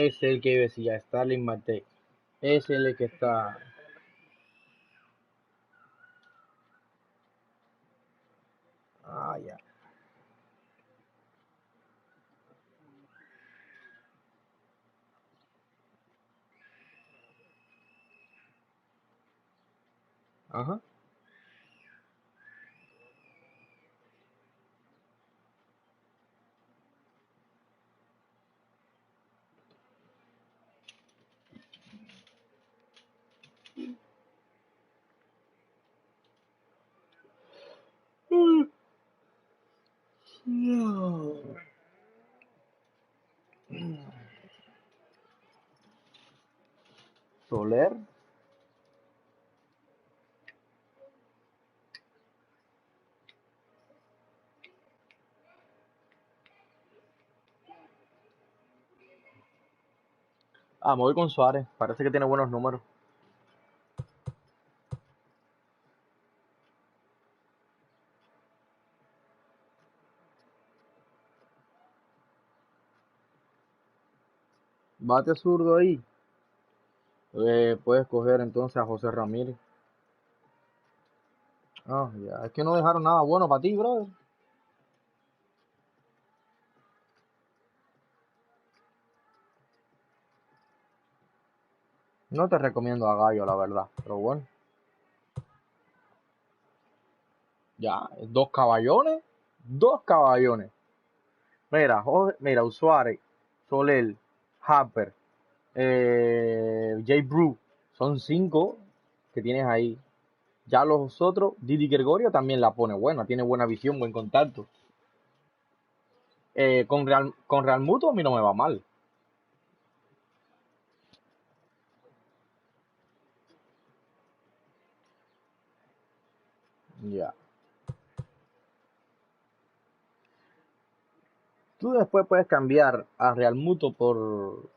es el que decía, Starling Mate. Es el que está. Ah, ya. Ajá. Soler. Ah, me voy con Suárez. Parece que tiene buenos números. Bate zurdo ahí. Puedes coger entonces a José Ramírez. Ah, ya. Es que no dejaron nada bueno para ti, brother. No te recomiendo a Gallo, la verdad. Pero bueno. Ya. Dos caballones. Dos caballones. Mira, Suárez, Soler, Harper, J. Brew. Son cinco que tienes ahí. Ya los otros, Didi Gregorio también la pone buena. Tiene buena visión, buen contacto. Con Real Muto a mí no me va mal. Ya. Tú después puedes cambiar a Real Muto por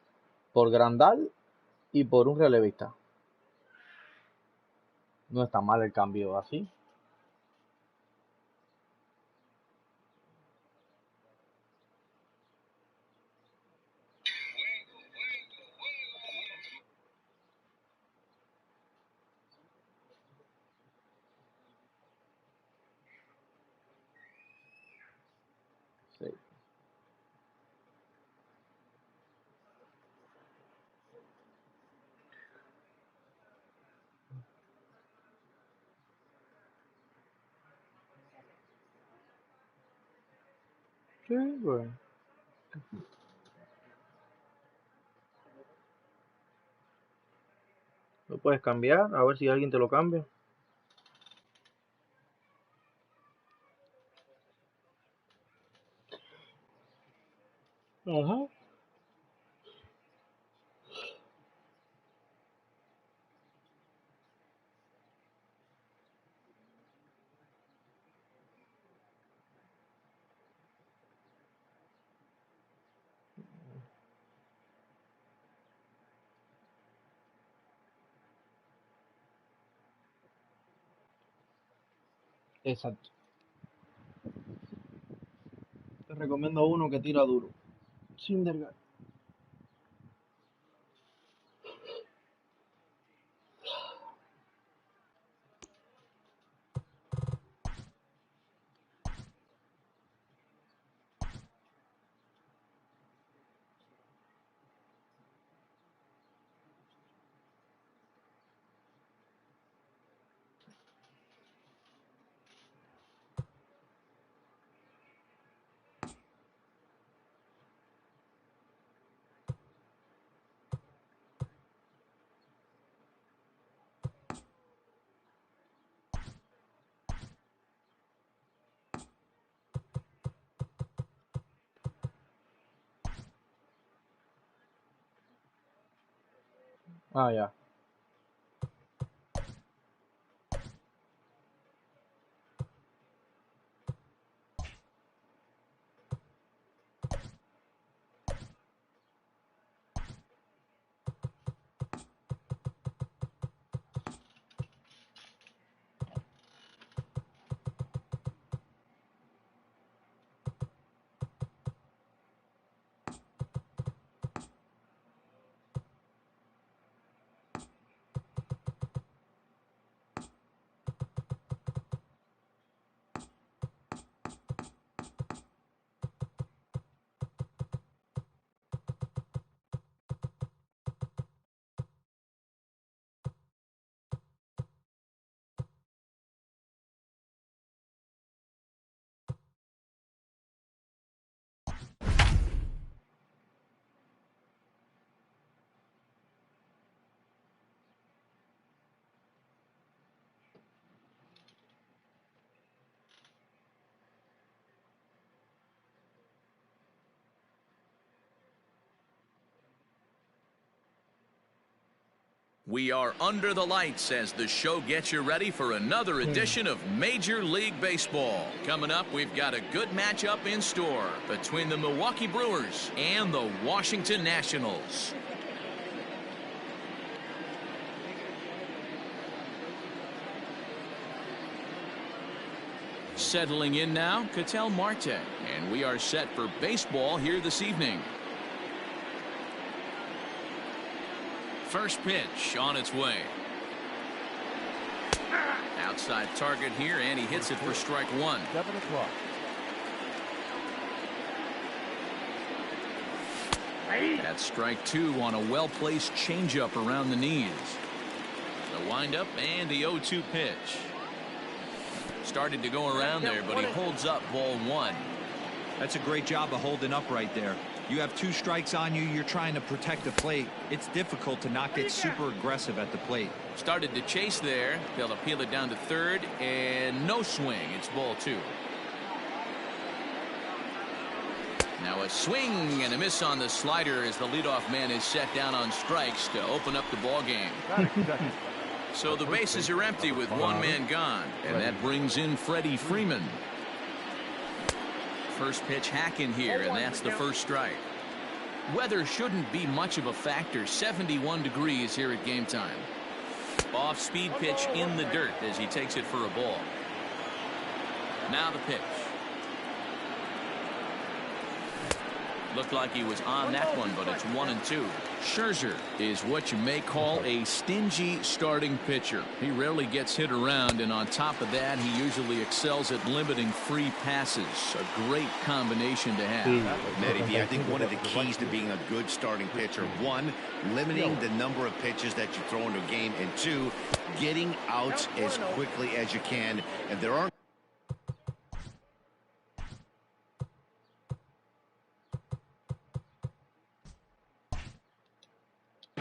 Grandal y por un relevista. No está mal el cambio así. Sí. Sí, pues. Lo puedes cambiar, a ver si alguien te lo cambia. Ajá. Exacto. Te recomiendo uno que tira duro. Sindergaard. Ah, ya. We are under the lights as the show gets you ready for another edition of Major League Baseball. Coming up, we've got a good matchup in store between the Milwaukee Brewers and the Washington Nationals. Settling in now, Ketel Marte, and we are set for baseball here this evening. First pitch on its way. Outside target here, and he hits it for strike one. 7 o'clock. That's strike two on a well-placed changeup around the knees. The windup and the 0-2 pitch. Started to go around there, but he holds up ball one. That's a great job of holding up right there. You have 2 strikes on you. You're trying to protect the plate. It's difficult to not get super aggressive at the plate. Started to chase there. They'll appeal it down to third, and no swing. It's ball two. Now a swing and a miss on the slider as the leadoff man is set down on strikes to open up the ball game. So the bases are empty with one man gone, and that brings in Freddie Freeman. First pitch hack in here, and that's the first strike. Weather shouldn't be much of a factor. 71 degrees here at game time. Off speed pitch in the dirt as he takes it for a ball. Now the pitch. Looked like he was on that one, but it's 1-2. Scherzer is what you may call a stingy starting pitcher. He rarely gets hit around, and on top of that, he usually excels at limiting free passes. A great combination to have. Matty B, I think one of the keys to being a good starting pitcher, 1, limiting the number of pitches that you throw into a game, and 2, getting out as quickly as you can. And there aren't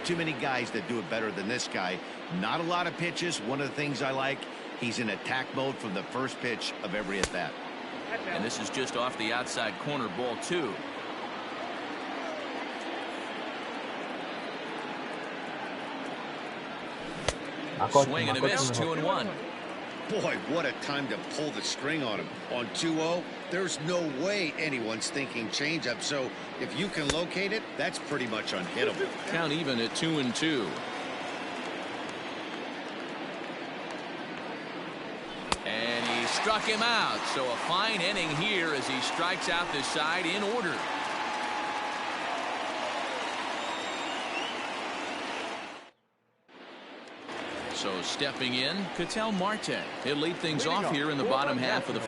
too many guys that do it better than this guy. Not a lot of pitches. One of the things I like, he's in attack mode from the first pitch of every at bat. And this is just off the outside corner, ball two. Swing and a miss, 2-1. Boy, what a time to pull the string on him. On 2-0, there's no way anyone's thinking changeup. So if you can locate it, that's pretty much unhittable. Count even at 2-2. And he struck him out. So a fine inning here as he strikes out this side in order. So stepping in, Ketel Marte. He'll lead things off here in the bottom half of the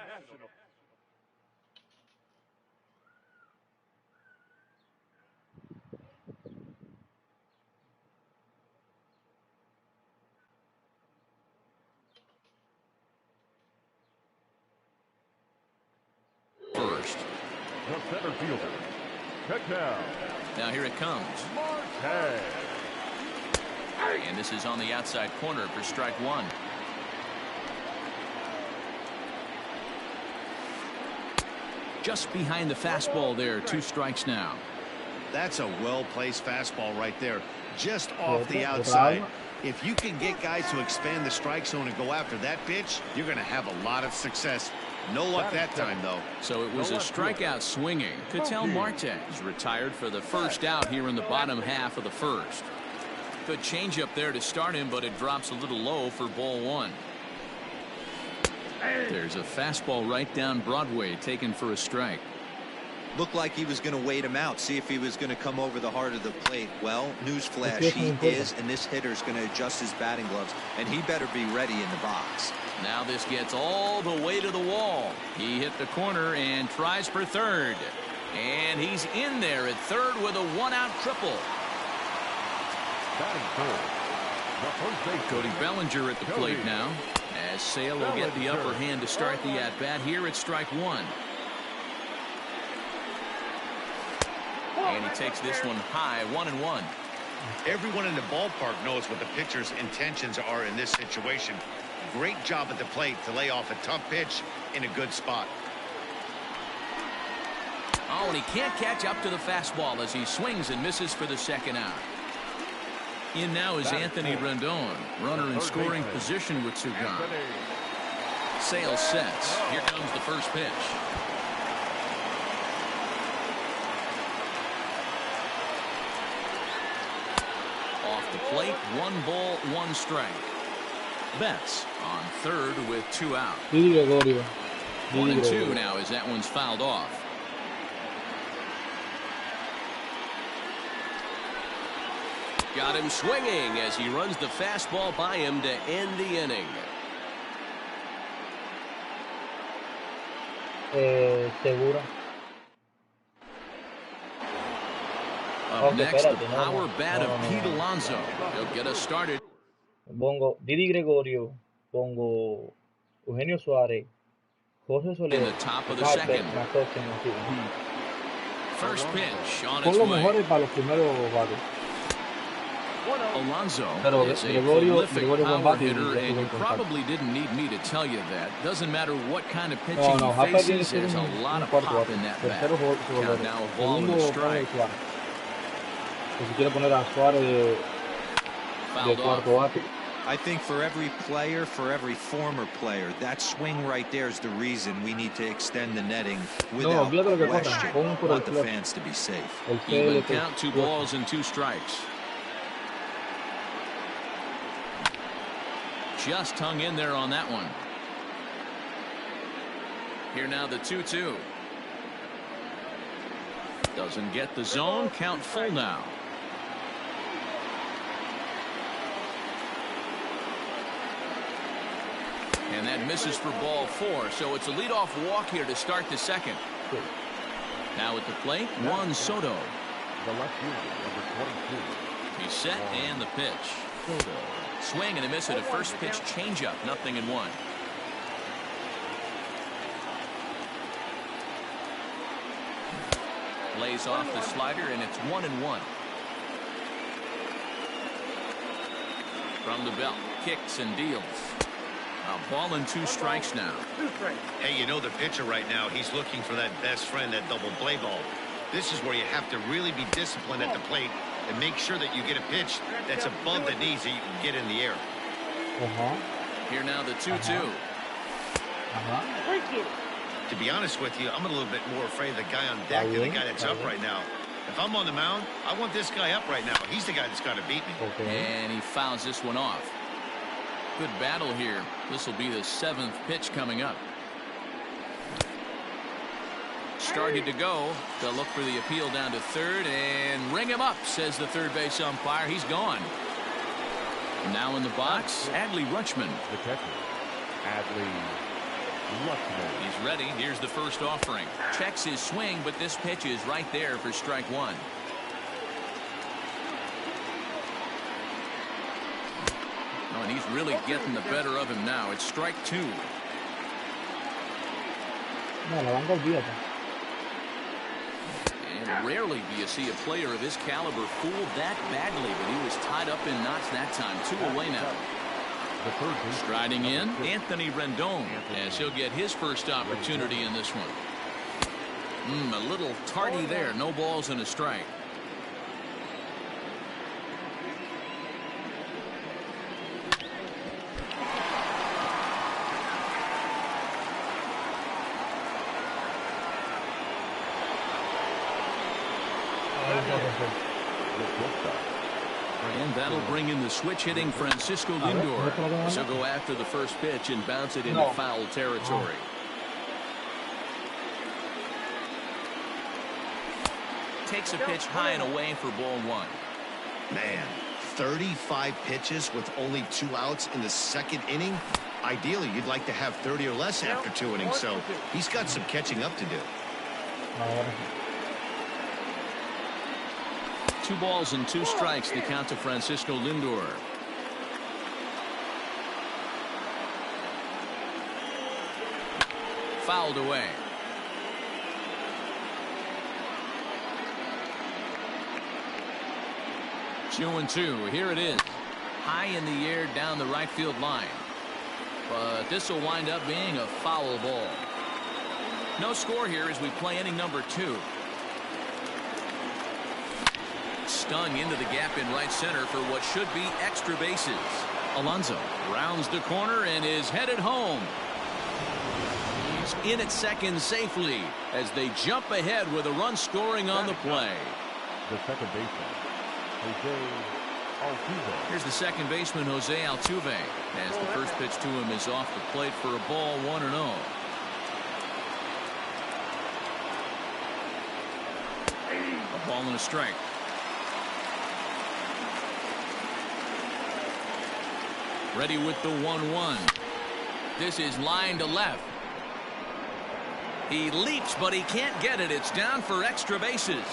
first. The center fielder, Ketel. Now here it comes. Marte. And this is on the outside corner for strike one. Just behind the fastball there, 2 strikes now. That's a well-placed fastball right there, just off the outside. If you can get guys to expand the strike zone and go after that pitch, you're going to have a lot of success. No luck that time, though. So it was a strikeout swinging. Ketel Marte is retired for the first out here in the bottom half of the first. Good changeup there to start him, but it drops a little low for ball one. There's a fastball right down Broadway taken for a strike. Looked like he was going to wait him out, see if he was going to come over the heart of the plate. Well, newsflash, he is, and this hitter's going to adjust his batting gloves, and he better be ready in the box. Now this gets all the way to the wall. He hit the corner and tries for third. And he's in there at third with a 1-out triple. Cody Bellinger at the plate now, as Sale will get the upper hand to start the at-bat here at strike one. And he takes this one high, 1-1. Everyone in the ballpark knows what the pitcher's intentions are in this situation. Great job at the plate to lay off a tough pitch in a good spot. Oh, and he can't catch up to the fastball as he swings and misses for the second out. In now is Anthony Rendon, runner in scoring position with 2 gone. Sale sets. Here comes the first pitch. Off the plate, 1 ball, 1 strike. Betts on third with 2 out. 1-2 now as that one's fouled off. Got him swinging as he runs the fastball by him to end the inning. Segura. Up next, the power bat of Pete Alonso. He'll get us started. Pongo Didi Gregorio. Pongo Eugenio Suárez. José Soler. In the top of the second. First pitch on its Son los way. mejores para los primeros bates. Alonso Pero is a Gregorio power bate hitter, and you con probably didn't need me to tell you that. Doesn't matter what kind of pitching No, he Rafa tiene faces, que ser there's a un lot of cuarto pop bate. in that bat. Tercero Soler. Count now a ball and a Segundo strike. pone Suárez. Que si quiere poner a Suárez de Fouled off. cuarto bate. I think for every player, for every former player, that swing right there is the reason we need to extend the netting without question. Want the fans to be safe. Even count, 2 balls and 2 strikes. Just hung in there on that one. Here now the 2-2. Doesn't get the zone. Count full now. And that misses for ball 4. So it's a leadoff walk here to start the second. Now at the plate, Juan Soto. The left fielder, number 22. He's set and the pitch. Swing and a miss at a first pitch changeup. 0-1. Lays off the slider and it's 1-1. From the belt, kicks and deals. A ball and 2 strikes now. Hey, you know the pitcher right now, he's looking for that best friend, that double play ball. This is where you have to really be disciplined at the plate and make sure that you get a pitch that's above the knees that you can get in the air. Here now the 2-2. To be honest with you, I'm a little bit more afraid of the guy on deck than the guy that's up right now. If I'm on the mound, I want this guy up right now. He's the guy that's got to beat me. And he fouls this one off. Good battle here. This will be the 7th pitch coming up. Started to go. They'll look for the appeal down to third and ring him up, says the third base umpire. He's gone. Now in the box, Adley Rutschman. The catcher, Adley Rutschman. He's ready. Here's the first offering. Checks his swing, but this pitch is right there for strike 1. Oh, and he's really getting the better of him now. It's strike 2. And rarely do you see a player of his caliber fooled that badly, but he was tied up in knots that time. 2 away now. Striding in, Anthony Rendon, as he'll get his first opportunity in this one. A little tardy there. No balls and a strike. And that'll bring in the switch-hitting Francisco Lindor. So go after the first pitch and bounce it into foul territory. Takes a pitch high and away for ball 1. Man, 35 pitches with only 2 outs in the 2nd inning. Ideally, you'd like to have 30 or less after 2 innings, so he's got some catching up to do. 2 balls and 2 strikes, the count to Francisco Lindor. Fouled away. Two and 2. Here it is. High in the air down the right field line. But this will wind up being a foul ball. No score here as we play inning number 2. stung into the gap in right center for what should be extra bases. Alonso rounds the corner and is headed home. He's in at second safely as they jump ahead with a run scoring on the play. The second baseman, Jose Altuve. Here's the second baseman, Jose Altuve, as the first pitch to him is off the plate for a ball, 1-0. A ball and a strike. Ready with the 1-1. This is line to left. He leaps, but he can't get it. It's down for extra bases.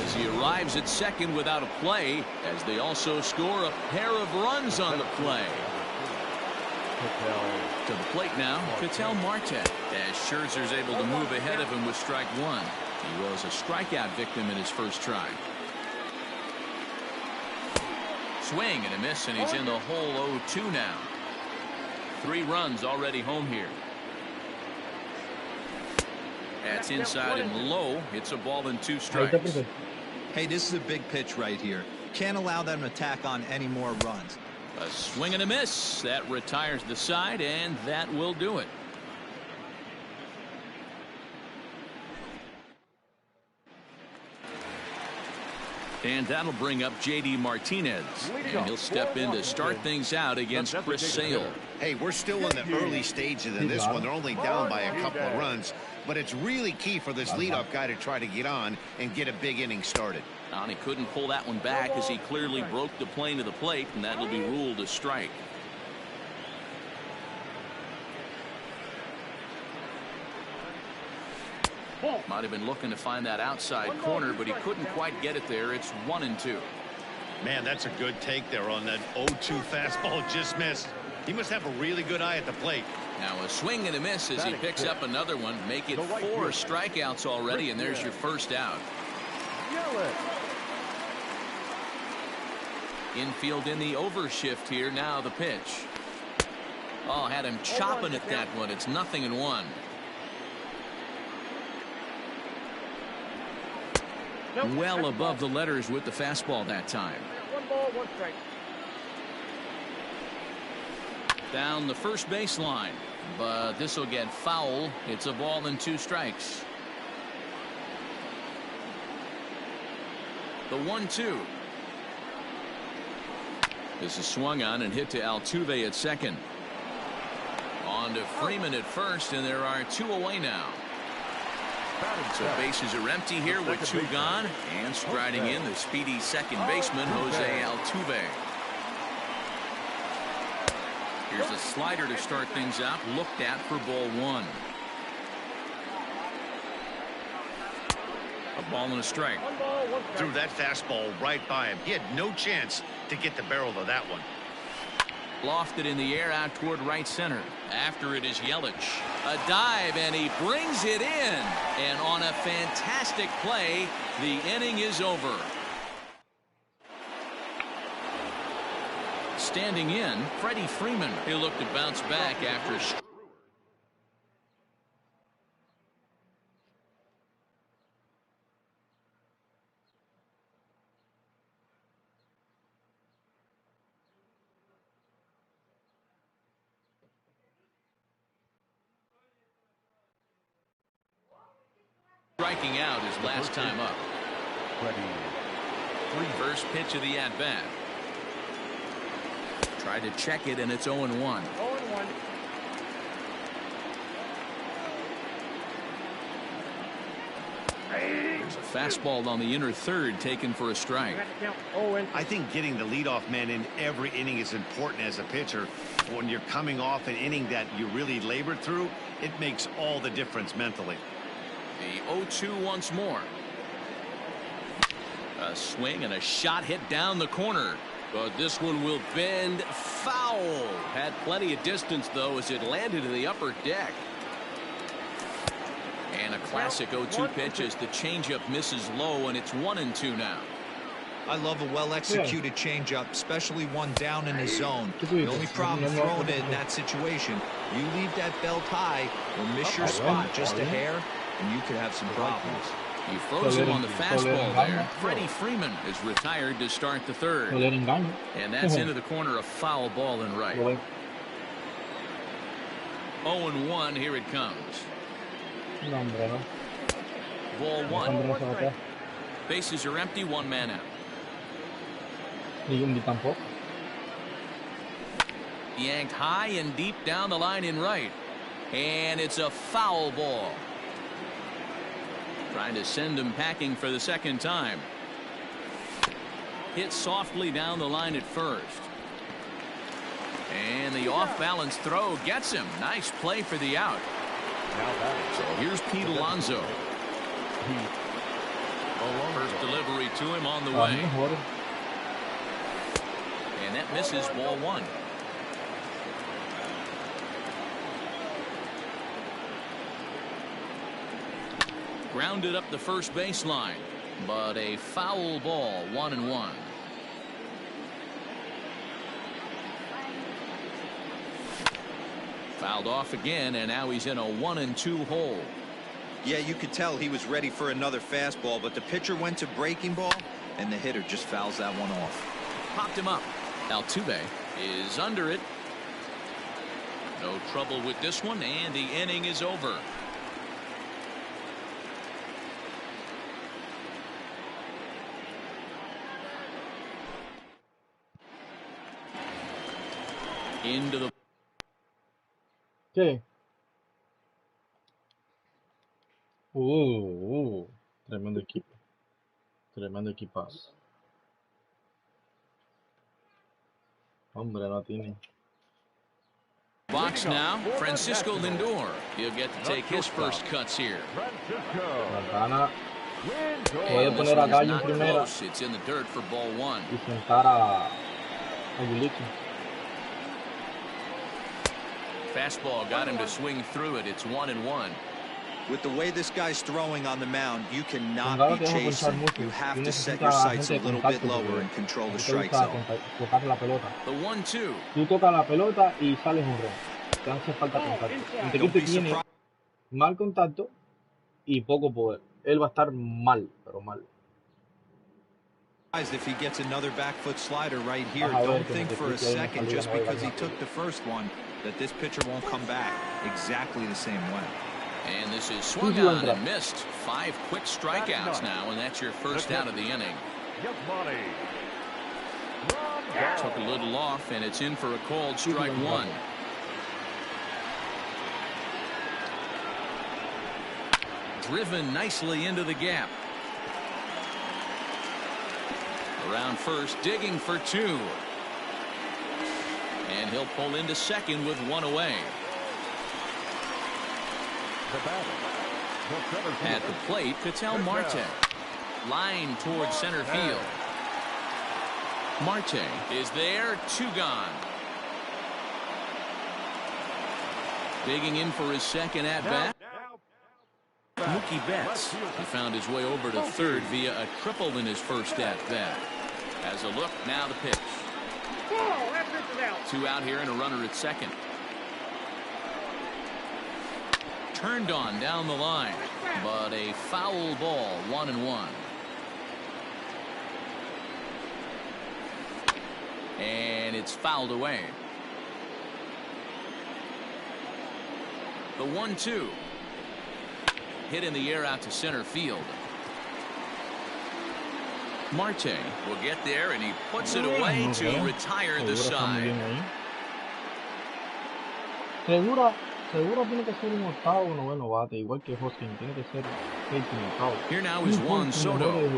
As he arrives at second without a play, as they also score a pair of runs on the play. To the plate now, Ketel Marte, as Scherzer's able to move ahead of him with strike one. He was a strikeout victim in his first try. Swing and a miss, and he's in the hole 0-2 now. 3 runs already home here. That's inside and low. It's a ball and 2 strikes. Hey, this is a big pitch right here. Can't allow them to tack on any more runs. A swing and a miss. That retires the side, and that will do it. And that'll bring up J.D. Martinez. And he'll step in to start things out against Chris Sale. Hey, we're still in the early stages of this one. They're only down by a couple of runs. But it's really key for this leadoff guy to try to get on and get a big inning started. And he couldn't pull that one back as he clearly broke the plane to the plate, and that'll be ruled a strike. Might have been looking to find that outside corner, but he couldn't quite get it there. It's 1-2. Man, that's a good take there on that 0-2 fastball just missed. He must have a really good eye at the plate. Now a swing and a miss as he picks up another one. Make it 4 strikeouts already, and there's your first out. Infield in the overshift here. Now the pitch. Oh, had him chopping at that one. It's 0-1. Well above the letters with the fastball that time. 1 ball, 1 strike. Down the first baseline, but this will get foul. It's a ball and 2 strikes. The 1-2. This is swung on and hit to Altuve at second. On to Freeman at first, and there are 2 away now. So bases are empty here with 2 gone, and striding in the speedy second baseman, Jose Altuve. Here's a slider to start things out, looked at for ball 1. A ball and a strike. 1 ball, 1 strike. Threw that fastball right by him. He had no chance to get the barrel of that one. Lofted in the air out toward right center. After it is Yelich. A dive, and he brings it in. And on a fantastic play, the inning is over. Standing in, Freddie Freeman. He looked to bounce back after striking out his last time up. First pitch of the at-bat. Tried to check it, and it's 0-1. 0-1. There's a fastball on the inner third taken for a strike. I think getting the leadoff man in every inning is important as a pitcher. When you're coming off an inning that you really labored through, it makes all the difference mentally. The 0-2 once more. A swing and a shot hit down the corner. But this one will bend foul. Had plenty of distance, though, as it landed in the upper deck. And a classic 0-2 pitch as the changeup misses low, and it's 1-2 now. I love a well-executed changeup, especially one down in the zone. The only problem throwing it in that situation, you leave that belt high or miss your spot just a hair, and you could have some problems. He froze him on the fastball there. Freddie Freeman is retired to start the third. And that's into the corner, a foul ball and right. 0-1, here it comes. Ball one. Bases are empty, one man out. Yanked high and deep down the line in right. And it's a foul ball. Trying to send him packing for the second time. Hit softly down the line at first. And the off-balance throw gets him. Nice play for the out. So here's Pete Alonso. First delivery to him on the way. And that misses, ball one. Grounded up the first baseline, but a foul ball, 1-1. Fouled off again, and now he's in a 1-2 hole. Yeah, you could tell he was ready for another fastball, but the pitcher went to breaking ball, and the hitter just fouls that one off. Popped him up. Altuve is under it. No trouble with this one, and the inning is over. Into the ¿Qué? Tremendo equipo. Tremendo equipazo. Hombre, no tiene. Box now, Francisco Lindor. He'll get to take his first cuts here. Santana puede poner a Gallo en primera It's in the dirt for ball one. y sentar a Wiliki. Fastball got him to swing through it. It's 1-1. With the way this guy's throwing on the mound, you cannot be chasing. You have to set your sights a little bit lower and control the strike zone. The 1-2. Tú tocas la pelota y sales un ron. Te hace falta contacto. Entre que tiene mal contacto y poco poder. Él va a estar mal, pero mal. If he gets another back foot slider right here, don't think for a second just because he took the first one that this pitcher won't come back exactly the same way. And this is swung on and missed. 5 quick strikeouts now, and that's your first out of the inning. Took a little off, and it's in for a called strike one. Driven nicely into the gap. Around first, digging for 2. And he'll pull into second with 1 away. At the plate, Ketel Marte. Line towards center field. Marte is there, 2 gone. Digging in for his second at-bat. Mookie Betts. He found his way over to third via a triple in his first at-bat. As a look, now the pitch. 2 out here and a runner at second. Turned on down the line, but a foul ball, 1-1. And it's fouled away. The 1-2. Hit in the air out to center field. Marte will get there, and he puts it away to retire the side. Seguro tiene que ser un octavo o noveno bate, igual que Hoskins, tiene que ser séptimo, octavo. Here now is Juan Soto.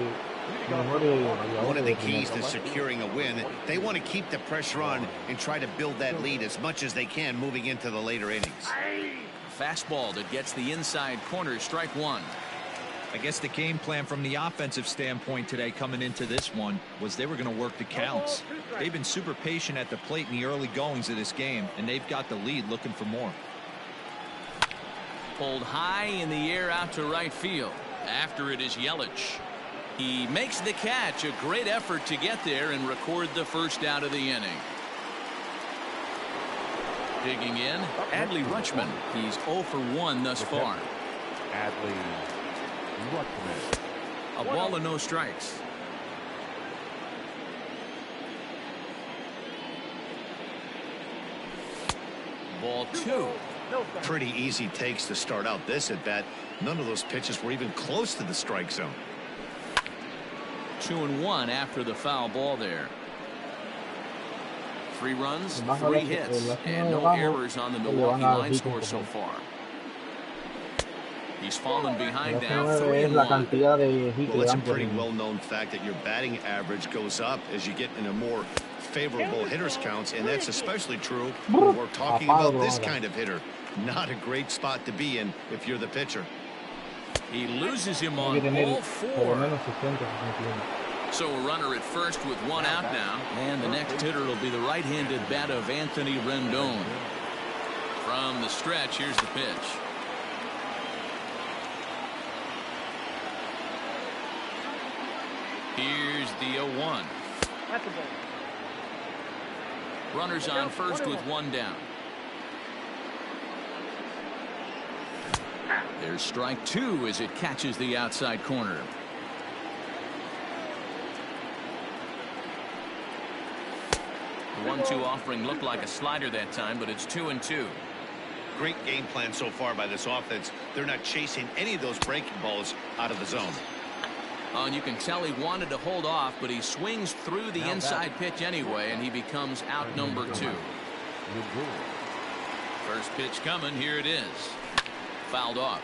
One of the keys to securing a win, they want to keep the pressure on and try to build that lead as much as they can moving into the later innings. Fastball that gets the inside corner, strike one. I guess the game plan from the offensive standpoint today coming into this one was they were going to work the counts. They've been super patient at the plate in the early goings of this game, and they've got the lead looking for more. Pulled high in the air out to right field. After it is Yelich. He makes the catch. A great effort to get there and record the first out of the inning. Digging in, Adley Rutschman. He's 0 for 1 thus far. Adley Rutschman. A ball and no strikes. Ball 2. Pretty easy takes to start out this at bat. None of those pitches were even close to the strike zone. 2-1 after the foul ball there. 3 runs, 3 hits, and no errors on the Milwaukee line score so far. He's fallen behind now, 3-1. Well, it's a pretty well-known fact that your batting average goes up as you get in a more favorable hitters counts, and that's especially true when we're talking about this kind of hitter. Not a great spot to be in if you're the pitcher. He loses him on ball 4. So a runner at first with 1 out now, and the next hitter will be the right-handed bat of Anthony Rendon. From the stretch, here's the pitch. Here's the 0-1. Runners on first with 1 down. There's strike 2 as it catches the outside corner. The 1-2 offering looked like a slider that time, but it's 2-2. Great game plan so far by this offense. They're not chasing any of those breaking balls out of the zone. Oh, and you can tell he wanted to hold off, but he swings through the inside pitch anyway, and he becomes out number 2. First pitch coming. Here it is. Fouled off.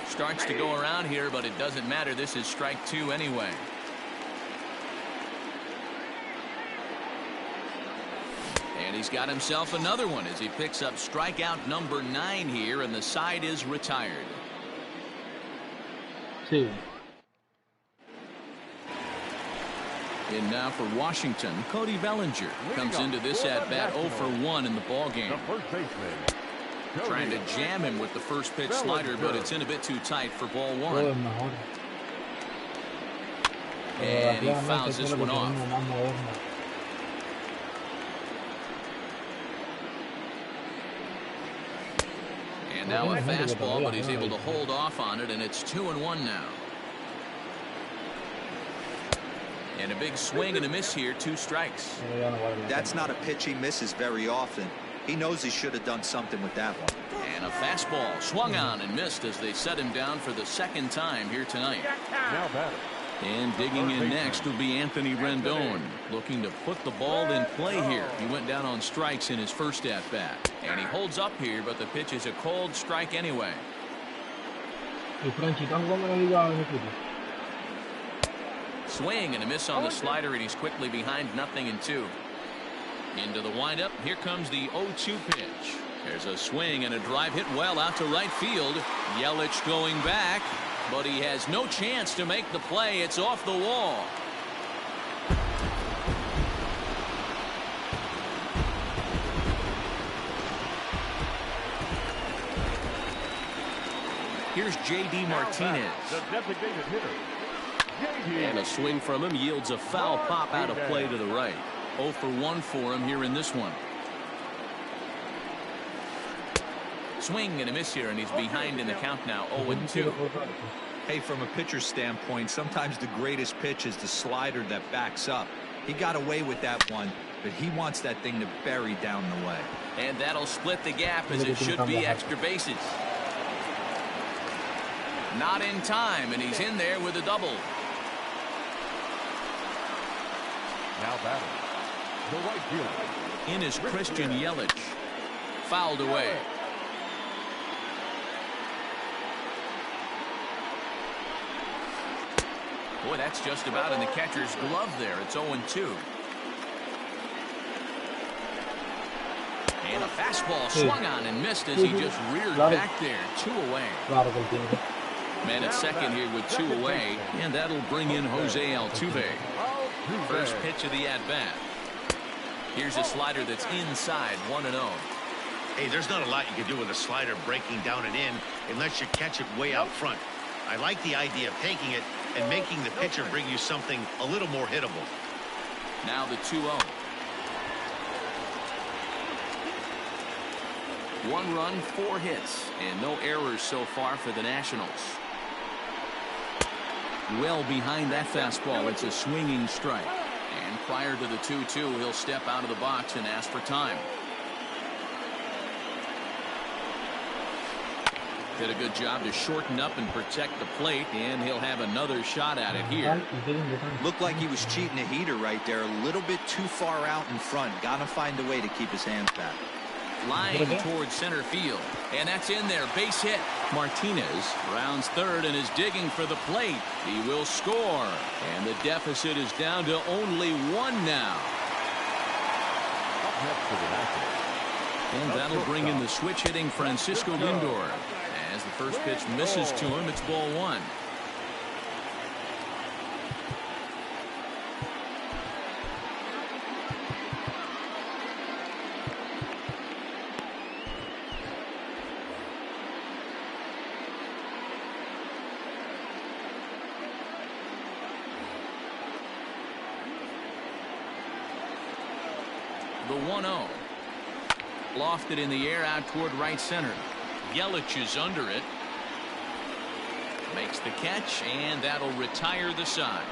Starts to go around here, but it doesn't matter. This is strike 2 anyway. And he's got himself another one as he picks up strikeout number 9 here, and the side is retired. 2. In now for Washington, Cody Bellinger comes into this at-bat 0 for 1 in the ballgame. Trying to jam him with the first pitch slider, but it's in a bit too tight for ball 1. And he fouls this one off. And now a fastball, but he's able to hold off on it, and it's 2-1 now. And a big swing and a miss here, 2 strikes. That's not a pitch he misses very often. He knows he should have done something with that one. And a fastball swung on and missed as they set him down for the 2nd time here tonight. And digging in next will be Anthony Rendon, looking to put the ball in play here. He went down on strikes in his first at-bat. And he holds up here, but the pitch is a cold strike anyway. Swing and a miss on the slider, and he's quickly behind 0-2. Into the windup. Here comes the 0-2 pitch. There's a swing and a drive hit well out to right field. Yelich going back, but he has no chance to make the play. It's off the wall. Here's J.D. Martinez. The designated hitter. And a swing from him yields a foul pop out of play to the right. 0 for 1 for him here in this one. Swing and a miss here, and he's behind in the count now, 0-2. Hey, from a pitcher's standpoint, sometimes the greatest pitch is the slider that backs up. He got away with that one, but he wants that thing to bury down the way. And that'll split the gap as it should be extra bases. Not in time, and he's in there with a double. Now batting. The right fielder. In is Christian Yelich. Fouled away. Boy, that's just about in the catcher's glove there. It's 0-2. And a fastball swung on and missed as he just reared back there. 2 away. Man at second here with 2 away, and that'll bring in Jose Altuve. First pitch of the at-bat. Here's a slider that's inside, 1-0. Hey, there's not a lot you can do with a slider breaking down and in unless you catch it way out front. I like the idea of taking it and making the pitcher bring you something a little more hittable. Now the 2-0. 1 run, 4 hits, and no errors so far for the Nationals. Well behind that fastball. It's a swinging strike. And prior to the 2-2, he'll step out of the box and ask for time. Did a good job to shorten up and protect the plate, and he'll have another shot at it here. Looked like he was cheating a heater right there. A little bit too far out in front. Got to find a way to keep his hands back. Flying towards center field, and that's in there. Base hit. Martinez rounds third and is digging for the plate. He will score, and the deficit is down to only 1 now. And that'll bring in the switch hitting Francisco Lindor. As the first pitch misses to him, it's ball 1. The 1-0. Lofted in the air out toward right center. Yelich is under it. Makes the catch, and that'll retire the side.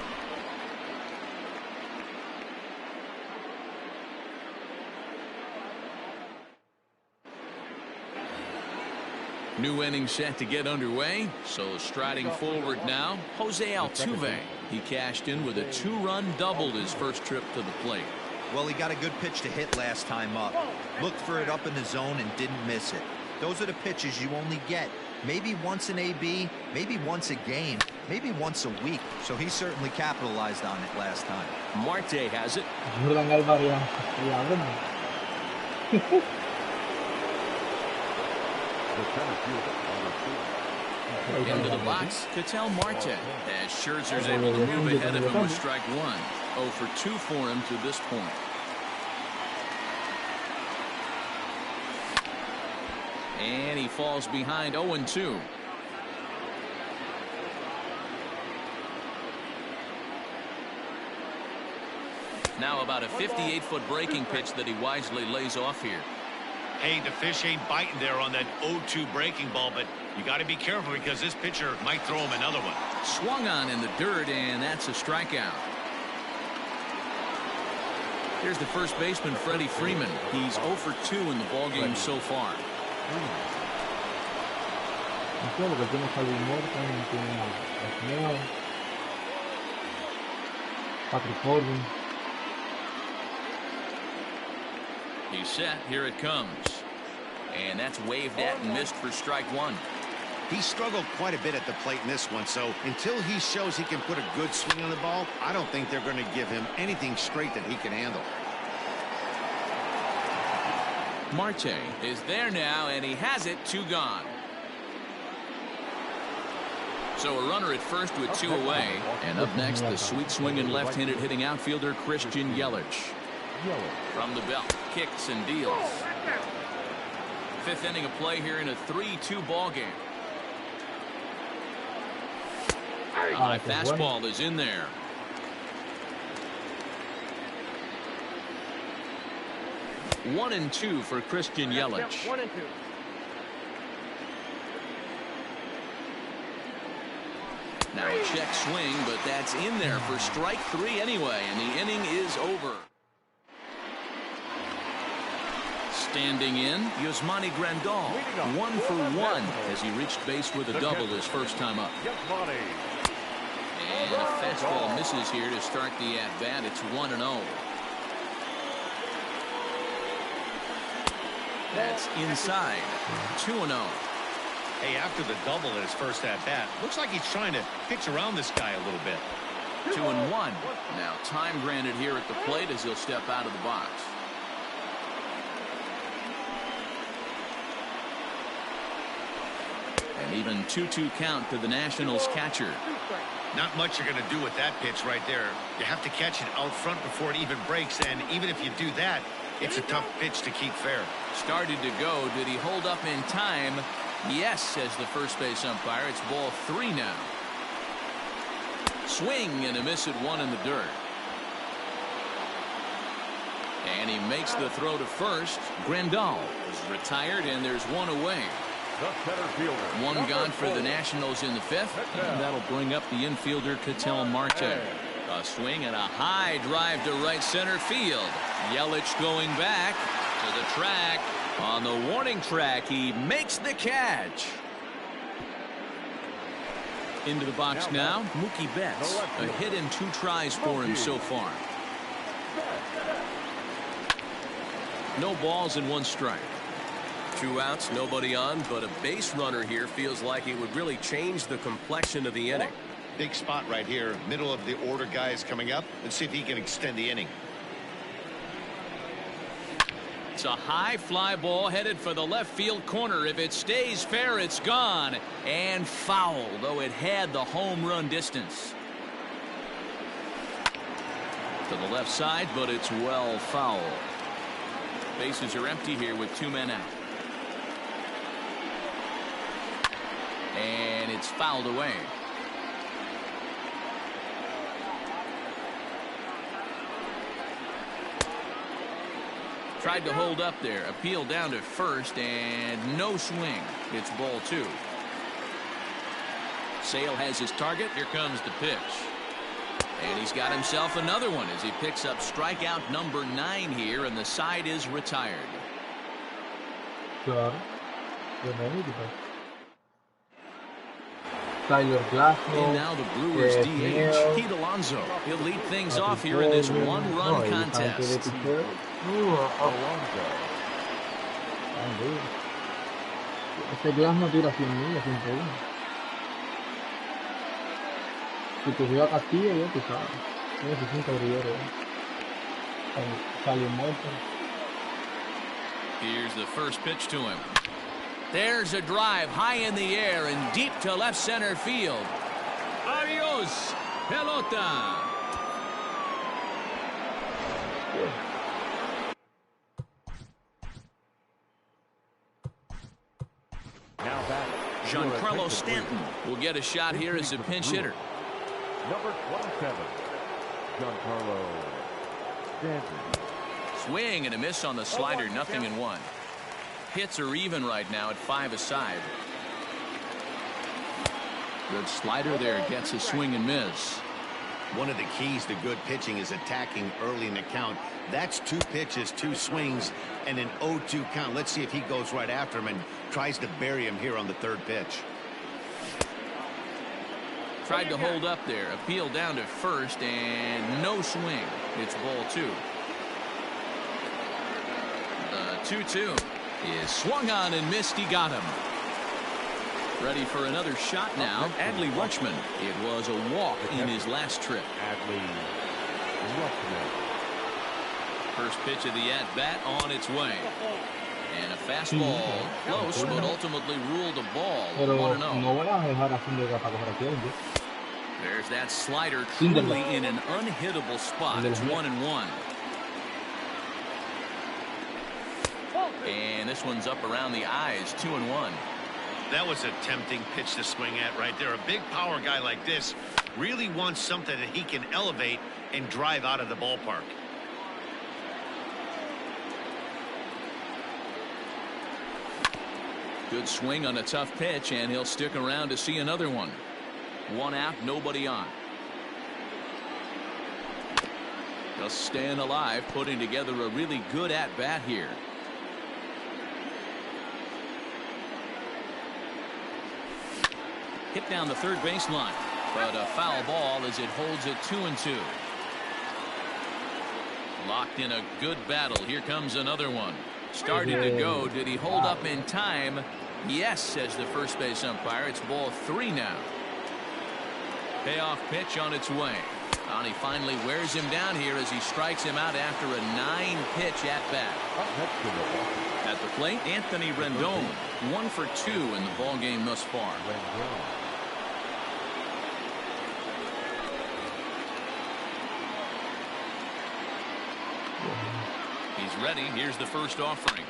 New inning set to get underway. So striding forward now, Jose Altuve. He cashed in with a 2-run double his first trip to the plate. Well, he got a good pitch to hit last time up. Looked for it up in the zone and didn't miss it. Those are the pitches you only get maybe once an AB, maybe once a game, maybe once a week. So he certainly capitalized on it last time. Marte has it. Into the box, Ketel Marte, as Scherzer's able to move ahead of him with strike 1. 0 for 2 for him to this point. And he falls behind 0-2. Now about a 58-foot breaking pitch that he wisely lays off here. Hey, the fish ain't biting there on that 0-2 breaking ball, but you got to be careful because this pitcher might throw him another one. Swung on in the dirt, and that's a strikeout. Here's the first baseman, Freddie Freeman. He's 0 for 2 in the ballgame so far. He's set. Here it comes. And that's waved at and missed for strike 1. He struggled quite a bit at the plate in this one, so until he shows he can put a good swing on the ball, I don't think they're going to give him anything straight that he can handle. Marte is there now, and he has it. 2 gone. So a runner at first with 2 away. And up next, the sweet swinging left-handed hitting outfielder Christian Yelich. From the belt, kicks and deals. 5th inning of play here in a 3-2 ball game. High fastball is in there. One and 2 for Christian Yelich. 1 and 2. Now a check swing, but that's in there for strike 3 anyway, and the inning is over. Standing in, Yasmani Grandal, 1 for 1 as he reached base with a double his first time up. And a fastball misses here to start the at-bat. It's 1-0. That's inside. 2-0. Hey, after the double in his first at-bat, looks like he's trying to pitch around this guy a little bit. 2-1. Now time granted here at the plate as he'll step out of the box. An even 2-2 count to the Nationals catcher. Not much you're going to do with that pitch right there. You have to catch it out front before it even breaks, and even if you do that, it's a tough pitch to keep fair. Started to go. Did he hold up in time? Yes, says the first base umpire. It's ball 3 now. Swing and a miss at 1 in the dirt. And he makes the throw to first. Grandal is Retired, and there's one away. The center fielder. One gone for the Nationals in the fifth, and that'll bring up the infielder Ketel Marte. A swing and a high drive to right center field. Yelich going back to the track. On the warning track, he makes the catch. Into the box now, Mookie Betts. A hit and 2 tries for him so far. No balls and 1 strike. 2 outs, nobody on, but a base runner here feels like it would really change the complexion of the inning. Big spot right here. Middle of the order guy is coming up. Let's see if he can extend the inning. It's a high fly ball headed for the left field corner. If it stays fair, it's gone. And foul, though it had the home run distance. To the left side, but it's well foul. Bases are empty here with 2 men out. And it's fouled away. Tried to hold up there. Appeal down to first, and no swing. It's ball 2. Sale has his target. Here comes the pitch. And he's got himself another one as he picks up strikeout number 9 here, and the side is retired. Claro. Tyler Glasnow. And now the Brewers DH, Pete Alonso. He'll lead things off here in this 1-run contest. Este Glasnow tira 100 millas, 101. Si cogió a Castillo, ya tú sabes. Tiene 60 brillones. Salió muerto. Here's the first pitch to him. There's a drive high in the air and deep to left center field. Adios, pelota. Now back. Giancarlo Stanton will get a shot here as a pinch hitter. Number 27, Giancarlo Stanton. Swing and a miss on the slider, 0-1. Hits are even right now at 5 aside. Good slider there, gets a swing and miss. One of the keys to good pitching is attacking early in the count. That's 2 pitches, 2 swings, and an 0-2 count. Let's see if he goes right after him and tries to bury him here on the 3rd pitch. Tried to hold up there. Appeal down to first, and no swing. It's ball 2. The 2-2 is swung on and missed. He got him. Ready for another shot now. Adley Rutschman. It was a walk in his last trip. Adley Rutschman. First pitch of the at-bat on its way. And a fastball close, but ultimately ruled a ball. 1-0. There's that slider truly in an unhittable spot. It's 1-1. And this one's up around the eyes, 2-1. That was a tempting pitch to swing at right there. A big power guy like this really wants something that he can elevate and drive out of the ballpark. Good swing on a tough pitch, and he'll stick around to see another one. 1 out, nobody on. Just staying alive, putting together a really good at-bat here. Hit down the third baseline, but a foul ball as it holds it 2-2. Locked in a good battle. Here comes another one. Started to go. Did he hold up in time? Yes, says the first base umpire. It's ball 3 now. Payoff pitch on its way. And he finally wears him down here as he strikes him out after a 9-pitch at-bat. At the plate, Anthony Rendon, 1 for 2 in the ball game thus far. He's ready. Here's the first offering.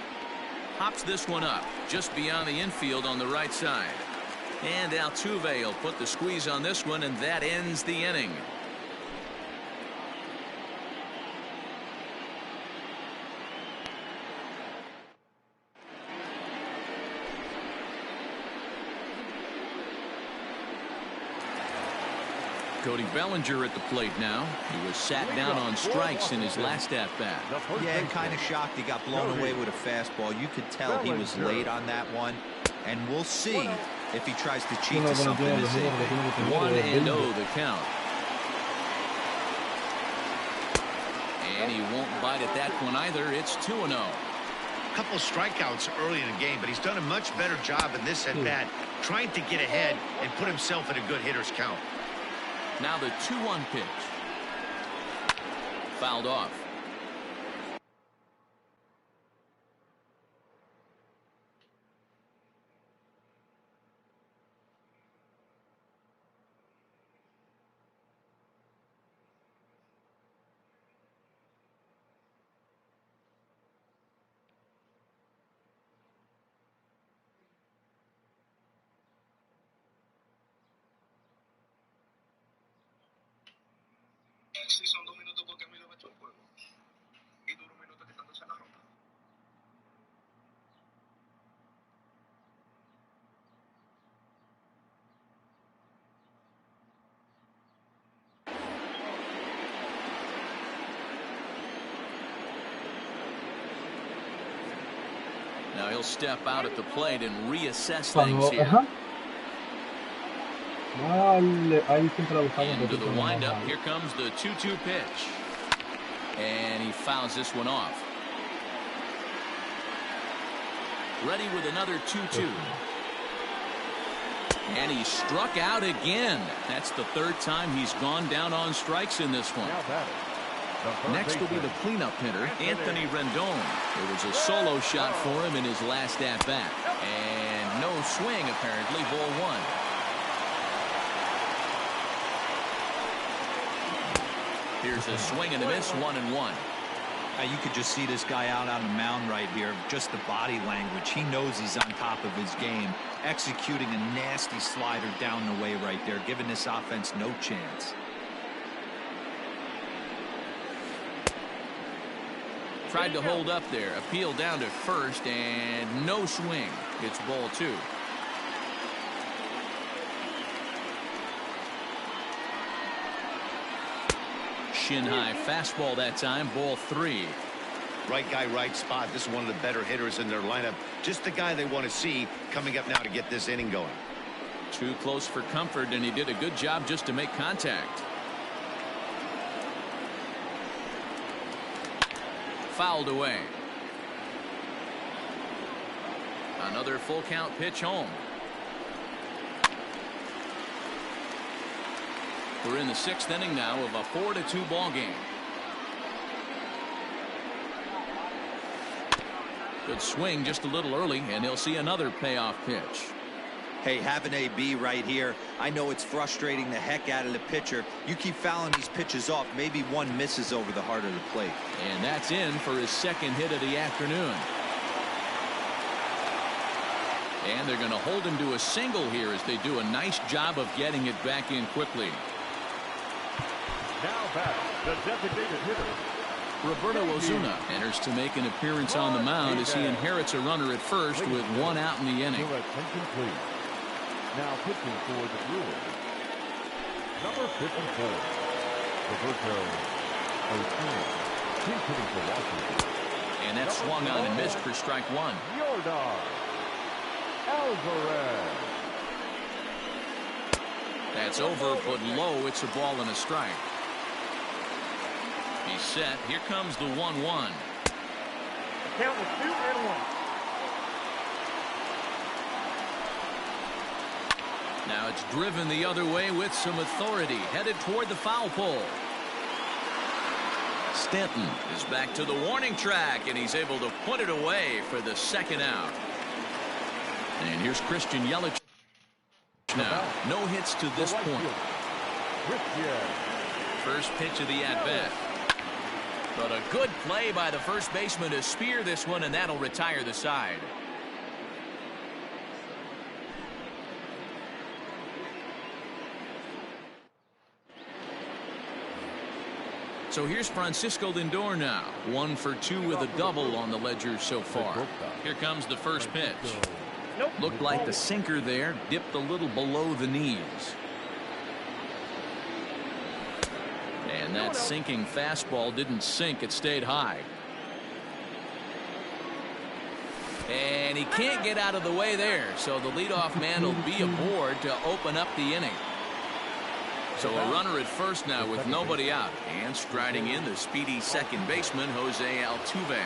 Hops this one up just beyond the infield on the right side. And Altuve will put the squeeze on this one, and that ends the inning. Cody Bellinger at the plate now. He was sat down on strikes in his last at-bat. Yeah, kind of shocked he got blown away with a fastball. You could tell he was late on that one. And we'll see if he tries to cheat to something this inning. 1-0 the count. And he won't bite at that one either. It's 2-0. Couple strikeouts early in the game, but he's done a much better job in this at-bat trying to get ahead and put himself in a good hitter's count. Now the 2-1 pitch. Fouled off. Sí, son 2 minutos porque a mí no me echó el juego. Y dura 1 minuto quitándose la ropa. Now he'll step out at the plate and reassess things here. Into the windup, here comes the 2-2 pitch. And he fouls this one off. Ready with another 2-2. And he struck out again. That's the 3rd time he's gone down on strikes in this one. Next will be the cleanup hitter, Anthony Rendon. It was a solo shot for him in his last at-bat. And no swing, apparently, ball 1. Here's a swing and a miss, 1-1. You could just see this guy out on the mound right here. Just the body language. He knows he's on top of his game. Executing a nasty slider down the way right there, giving this offense no chance. Tried to hold up there. Appeal down to first, and no swing. It's ball 2. Shin high fastball that time, ball 3. Right guy, right spot. This is one of the better hitters in their lineup. Just the guy they want to see coming up now to get this inning going. Too close for comfort, and he did a good job just to make contact. Fouled away. Another full count pitch home. We're in the 6th inning now of a 4-2 ball game. Good swing just a little early, and he'll see another payoff pitch. Hey, have an AB right here. I know it's frustrating the heck out of the pitcher. You keep fouling these pitches off, maybe one misses over the heart of the plate. And that's in for his 2nd hit of the afternoon. And they're going to hold him to a single here as they do a nice job of getting it back in quickly. Now back, the designated hitter. Roberto Ozuna enters to make an appearance on the mound as he inherits a runner at first with 1 out in the inning. Your attention, please. Now pitching for the Brewers, number 54, Roberto Ozuna. He's hitting for Washington. And that swung on and missed for strike 1. Yordan Alvarez. That's over, but low. It's a ball and a strike. He's set. Here comes the 1-1. Count is 2-1. Now it's driven the other way with some authority, headed toward the foul pole. Stanton is back to the warning track, and he's able to put it away for the 2nd out. And here's Christian Yelich now. No hits to this point. First pitch of the at-bat. But a good play by the first baseman to spear this one, and that'll retire the side. So here's Francisco Lindor now. 1 for 2 with a double on the ledger so far. Here comes the first pitch. Looked like the sinker there, dipped a little below the knees. And that sinking fastball didn't sink. It stayed high. And he can't get out of the way there. So the leadoff man will be aboard to open up the inning. So a runner at first now with nobody out. And striding in the speedy second baseman, Jose Altuve.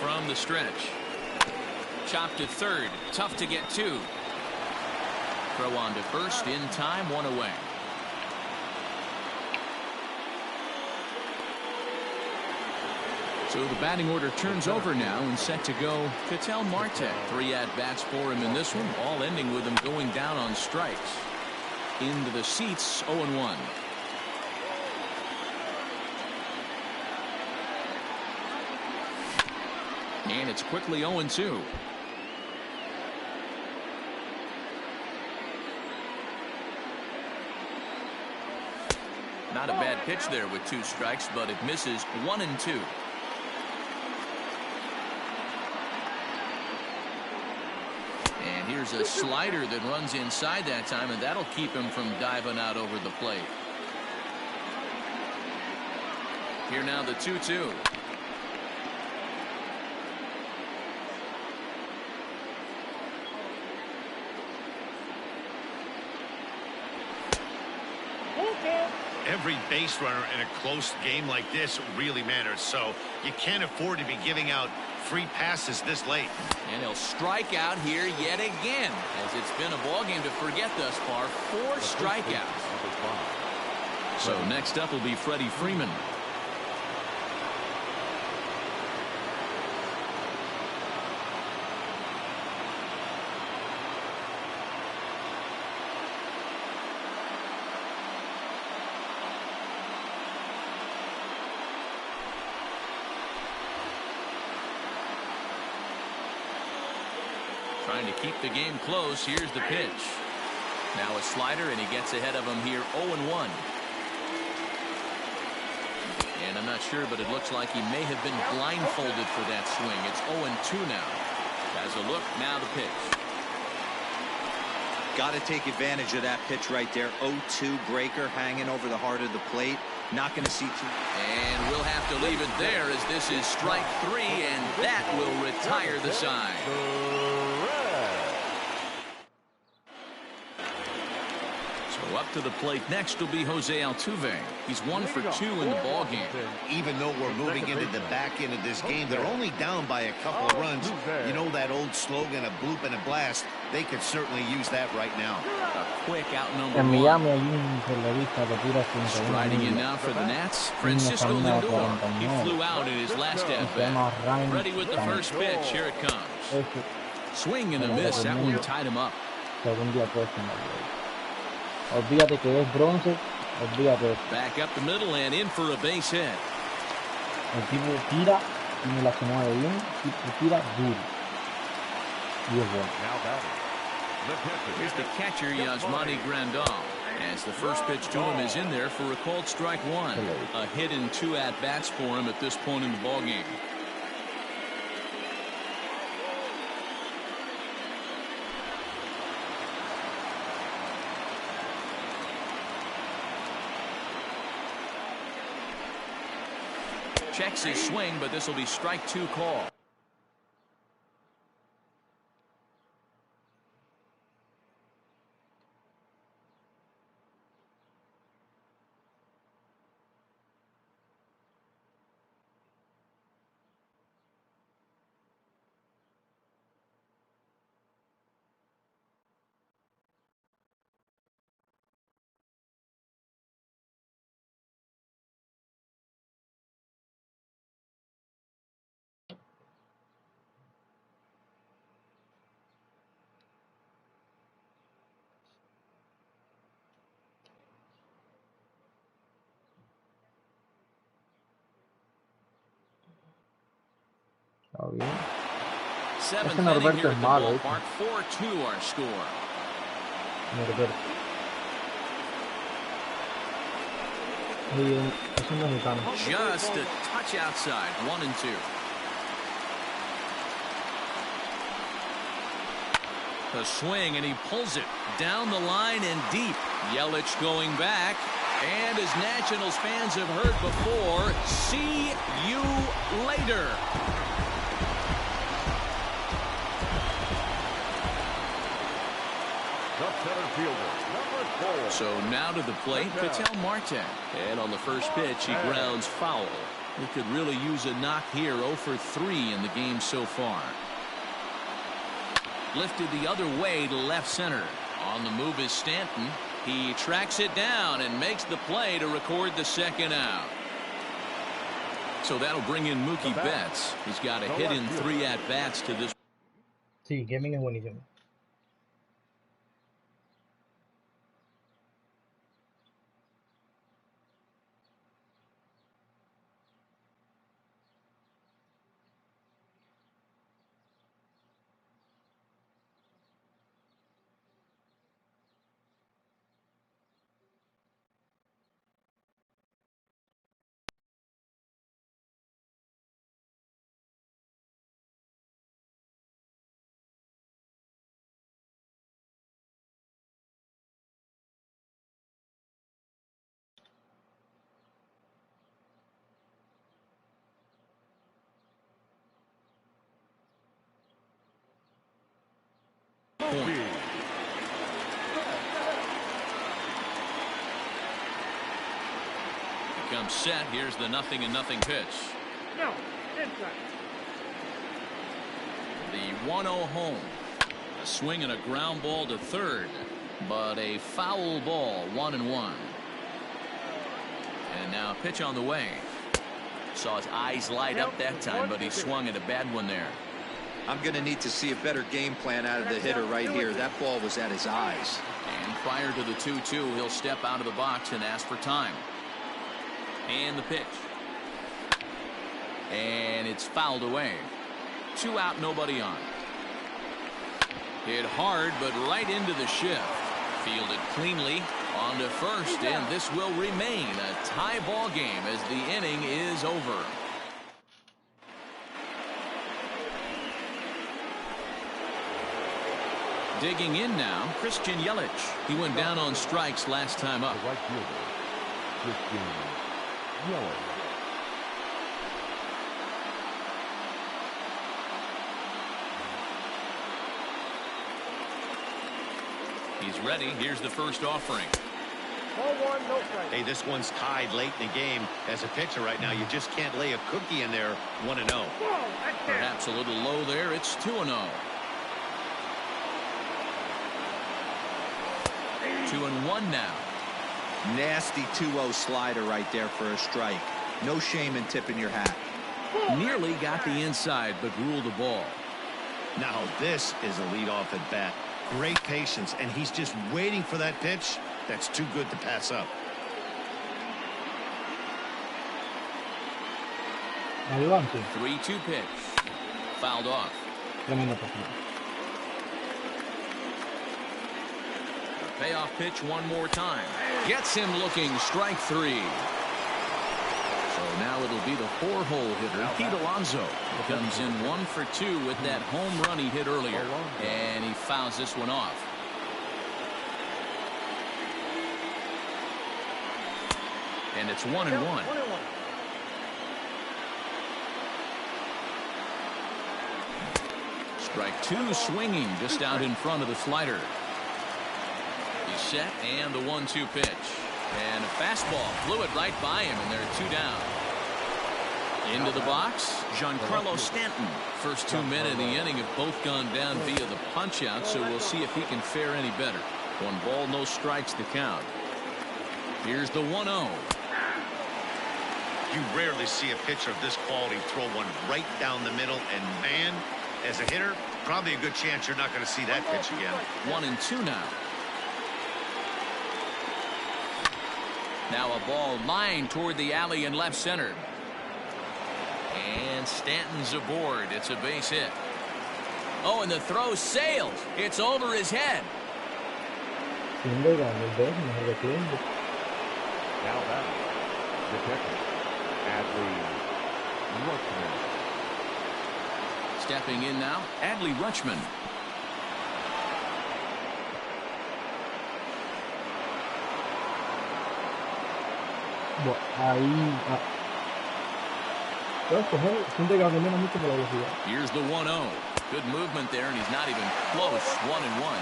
From the stretch. Chopped to third. Tough to get to. Throw on to first in time. One away. So the batting order turns over now and set to go Ketel Marte. 3 at-bats for him in this one, all ending with him going down on strikes. Into the seats, 0-1. And it's quickly 0-2. Not a bad pitch there with 2 strikes, but it misses 1-2. And here's a slider that runs inside that time, and that'll keep him from diving out over the plate. Here now the 2-2. Every base runner in a close game like this really matters, so you can't afford to be giving out free passes this late. And he'll strike out here yet again, as it's been a ball game to forget thus far. 4 strikeouts. So next up will be Freddie Freeman. Trying to keep the game close. Here's the pitch. Now a slider, and he gets ahead of him here. 0-1. And I'm not sure, but it looks like he may have been blindfolded for that swing. It's 0-2 now. Has a look. Now the pitch. Got to take advantage of that pitch right there. 0-2 breaker hanging over the heart of the plate. Not going to see too. And we'll have to leave it there, as this is strike 3, and that will retire the side. So up to the plate next will be Jose Altuve. He's 1 for 2 in the ball game. Even though we're moving into the back end of this game, they're only down by a couple of runs. You know that old slogan, a bloop and a blast. They could certainly use that right now. A quick out number 1. Striding in now for the Nats, Francisco Lindor. He flew out in his last at-bat. Ready with the first pitch. Here it comes. Swing and a miss. That one tied him up. Olvídate que es bronce, olvídate. Back up the middle and in for a base hit. El tipo tira, tiene la se mueve bien, tira duro. Y es bueno. Here's the catcher, Yasmani Grandal. As the first pitch to him is in there for a called strike 1. A hit in 2 at-bats for him at this point in the ballgame. Checks his swing, but this will be strike 2 call. Está bien. Seventh Ese inning Norberto here es at the malo. ballpark. 4-2 our score. Norberto. Es un mexicano. Just a touch outside. 1-2. A swing, and he pulls it down the line and deep. Yelich going back. And as Nationals fans have heard before, see you later. The center fielder, number 4. So now to the plate, Ketel Marte. And on the first pitch, he grounds foul. He could really use a knock here. 0 for 3 in the game so far. Lifted the other way to left center. On the move is Stanton. He tracks it down and makes the play to record the second out. So that'll bring in Mookie Betts. He's got a hit in 3 at-bats to this. Sí, gaming es buenísimo. Comes set. Here's the 0-0 pitch. No, inside. The 1-0 home. A swing and a ground ball to third, but a foul ball. 1-1. And now a pitch on the way. Saw his eyes light up that time, but he swung at a bad one there. I'm going to need to see a better game plan out of the hitter right here. That ball was at his eyes. And prior to the 2-2, he'll step out of the box and ask for time. And the pitch. And it's fouled away. 2 out, nobody on. Hit hard, but right into the shift. Fielded cleanly onto first, and this will remain a tie ball game as the inning is over. Digging in now, Christian Yelich. He went down on strikes last time up. The right fielder, Christian Yelich. He's ready. Here's the first offering. Ball 1, no strike. Hey, this one's tied late in the game. As a pitcher right now, you just can't lay a cookie in there. 1-0. Perhaps a little low there. It's 2-0. 2-1 now. Nasty 2-0 slider right there for a strike. No shame in tipping your hat. Nearly got the inside, but ruled the ball. Now this is a leadoff at bat. Great patience, and he's just waiting for that pitch. That's too good to pass up. Adelante. 3-2 pitch. Fouled off. Tremenda pasada. Payoff pitch one more time. Gets him looking. Strike 3. So now it'll be the 4-hole hitter, Pete Alonso. Comes in 1 for 2 with that home run he hit earlier. And he fouls this one off. And it's 1-1. Strike 2 swinging just out in front of the slider. He's set, and the 1-2 pitch. And a fastball flew it right by him, and there are 2 down. Into the box, Giancarlo Stanton. First 2 men in the inning have both gone down via the punch-out, so we'll see if he can fare any better. 1 ball, no strikes to count. Here's the 1-0. You rarely see a pitcher of this quality throw one right down the middle, and man, as a hitter, probably a good chance you're not going to see that pitch again. 1-2 now. Now a ball lined toward the alley in left center. And Stanton's aboard. It's a base hit. Oh, and the throw sails. It's over his head. Now that the catcher, Adley Rutschman. Stepping in now, Adley Rutschman. Bueno, ahí. Puedes coger, siente que condena mucho por la velocidad. Here's the 1-0. Good movement there, and he's not even close. 1-1.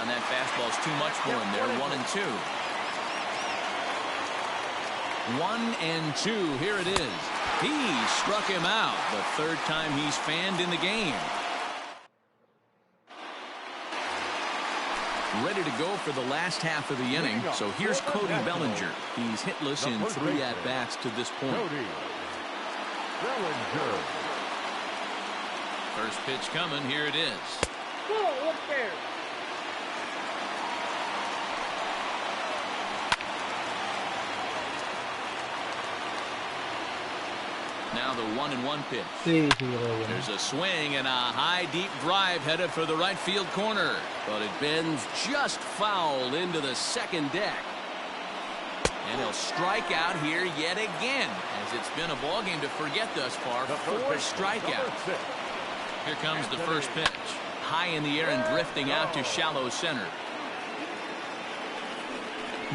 And that fastball's too much for him there. 1-2. 1-2. Here it is. He struck him out. The third time he's fanned in the game. Ready to go for the last half of the inning. So here's Cody Bellinger. He's hitless in 3 at-bats to this point. Cody Bellinger. First pitch coming. Here it is. Whoa, up there. Now the 1-1 pitch. Sí, sí, creo. There's a swing and a high deep drive headed for the right field corner, but it bends just foul into the second deck, and he'll strike out here yet again, as it's been a ball game to forget thus far. 4 strikeouts. Here comes the first pitch, high in the air and drifting out to shallow center.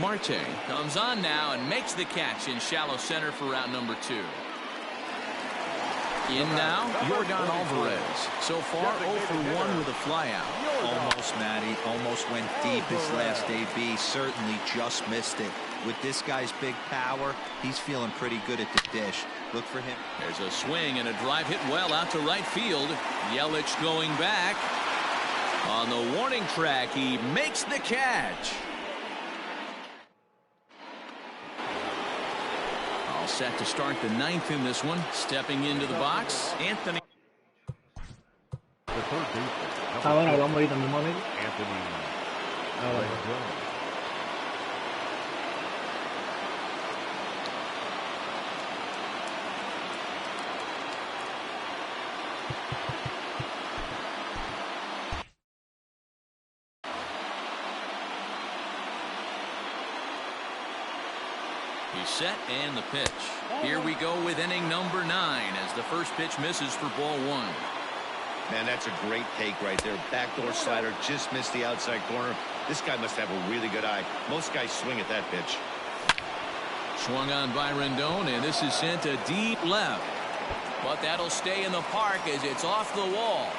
Marte comes on now and makes the catch in shallow center for out number 2. In now, Yordan Alvarez. So far, 0 for 1 with a flyout. Almost, Matty. Almost went deep his last AB. Certainly just missed it. With this guy's big power, he's feeling pretty good at the dish. Look for him. There's a swing and a drive hit well out to right field. Yelich going back. On the warning track, he makes the catch. Set to start the 9th in this one. Stepping into the box, Anthony. The third baseman. Ahora vamos ahorita mismo, amigo. Anthony. Set and the pitch. Here we go with inning number 9 as the first pitch misses for ball 1. Man, that's a great take right there. Backdoor slider, just missed the outside corner. This guy must have a really good eye. Most guys swing at that pitch. Swung on by Rendon, and this is sent to deep left. But that'll stay in the park as it's off the wall.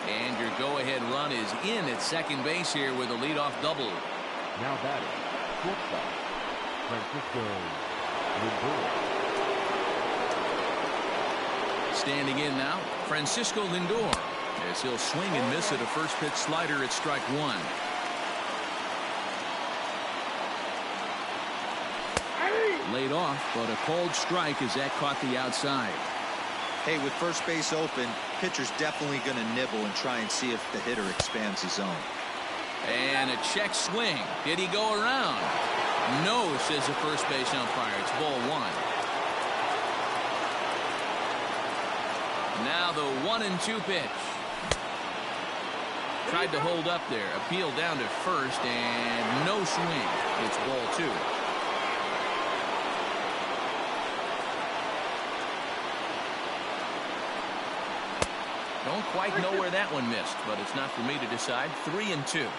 And your go-ahead run is in at second base here with a leadoff double. Now batting. Shortstop, Francisco Lindor. Standing in now, Francisco Lindor, as he'll swing and miss at a first pitch slider at strike 1. Laid off, but a cold strike as that caught the outside. Hey, with first base open, pitcher's definitely going to nibble and try and see if the hitter expands his zone. And a check swing. Did he go around? No, says the first base umpire. It's ball 1. Now the 1-2 pitch. Tried to hold up there. Appeal down to first, and no swing. It's ball 2. Don't quite know where that one missed, but it's not for me to decide. 3-2.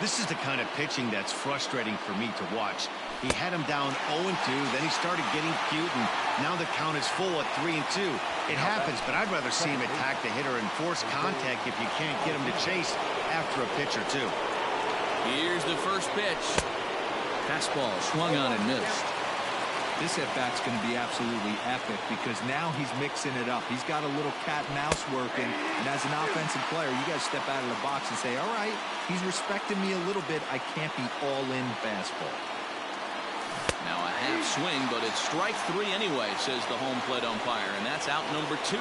This is the kind of pitching that's frustrating for me to watch. He had him down 0-2, then he started getting cute, and now the count is full at 3-2. It happens, but I'd rather see him attack the hitter and force contact if you can't get him to chase after a pitch or 2. Here's the first pitch. Fastball swung on and missed. This at-bat's going to be absolutely epic because now he's mixing it up. He's got a little cat and mouse working, and as an offensive player, you got to step out of the box and say, all right, he's respecting me a little bit. I can't be all-in fastball. Now a half swing, but it's strike 3 anyway, says the home plate umpire, and that's out number 2.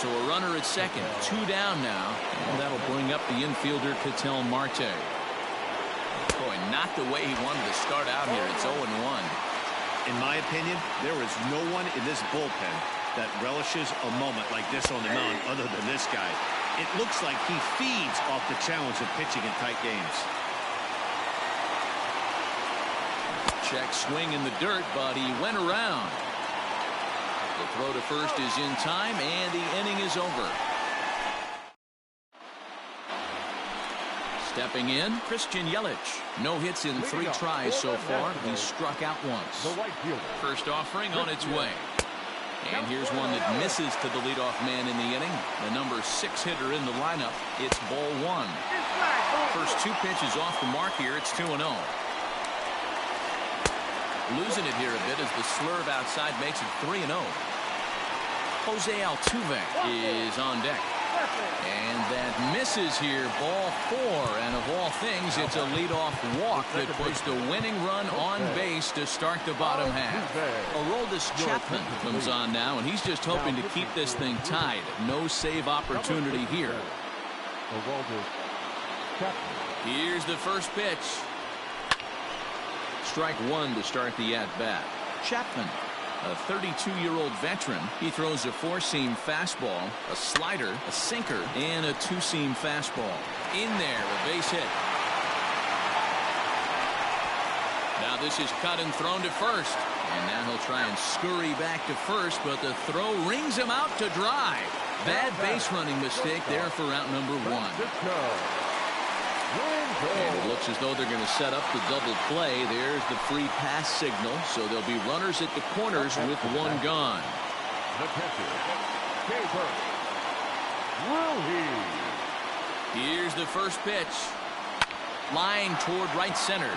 So a runner at second, 2 down now, and that'll bring up the infielder Ketel Marte. Boy, not the way he wanted to start out here. It's 0-1. In my opinion, there is no one in this bullpen that relishes a moment like this on the mound other than this guy. It looks like he feeds off the challenge of pitching in tight games. Check swing in the dirt, but he went around. The throw to first is in time, and the inning is over. Stepping in, Christian Yelich. No hits in 3 tries so far. He's struck out once. The right fielder. First offering on its way. And here's one that misses to the leadoff man in the inning. The number 6 hitter in the lineup. It's ball 1. First 2 pitches off the mark here. It's 2-0. Losing it here a bit as the slurve outside makes it 3-0. Jose Altuve is on deck. And that misses here, ball 4. And of all things, it's a leadoff walk that puts the winning run on base to start the bottom half. Aroldis Chapman comes on now, and he's just hoping to keep this thing tied. No save opportunity here. Here's the first pitch. Strike 1 to start the at-bat. Chapman, a 32-year-old veteran. He throws a 4-seam fastball, a slider, a sinker, and a 2-seam fastball. In there, a base hit. Now this is cut and thrown to first. And now he'll try and scurry back to first, but the throw rings him out to dry. Bad base running mistake there for out number 1. And it looks as though they're going to set up the double play. There's the free pass signal, so there'll be runners at the corners with 1 gone. The catcher, Here's the first pitch. Line toward right center.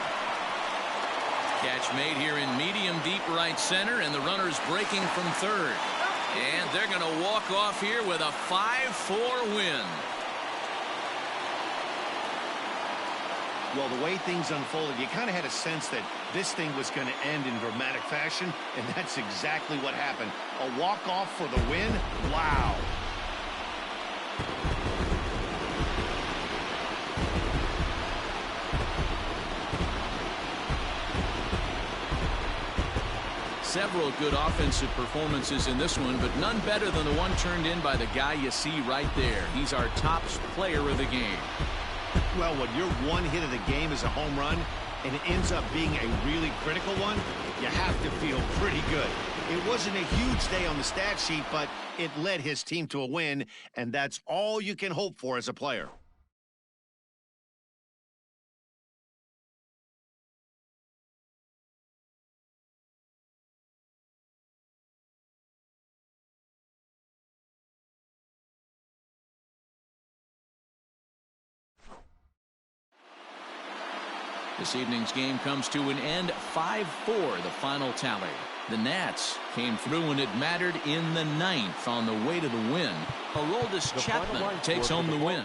Catch made here in medium deep right center, and the runner's breaking from third. And they're going to walk off here with a 5-4 win. Well, the way things unfolded, you kind of had a sense that this thing was going to end in dramatic fashion, and that's exactly what happened. A walk-off for the win? Wow. Several good offensive performances in this one, but none better than the one turned in by the guy you see right there. He's our top player of the game. Well, when your one hit of the game is a home run, and it ends up being a really critical one, you have to feel pretty good. It wasn't a huge day on the stat sheet, but it led his team to a win, and that's all you can hope for as a player. This evening's game comes to an end, 5-4, the final tally. The Nats came through when it mattered in the 9th on the way to the win. Aroldis Chapman takes home the win.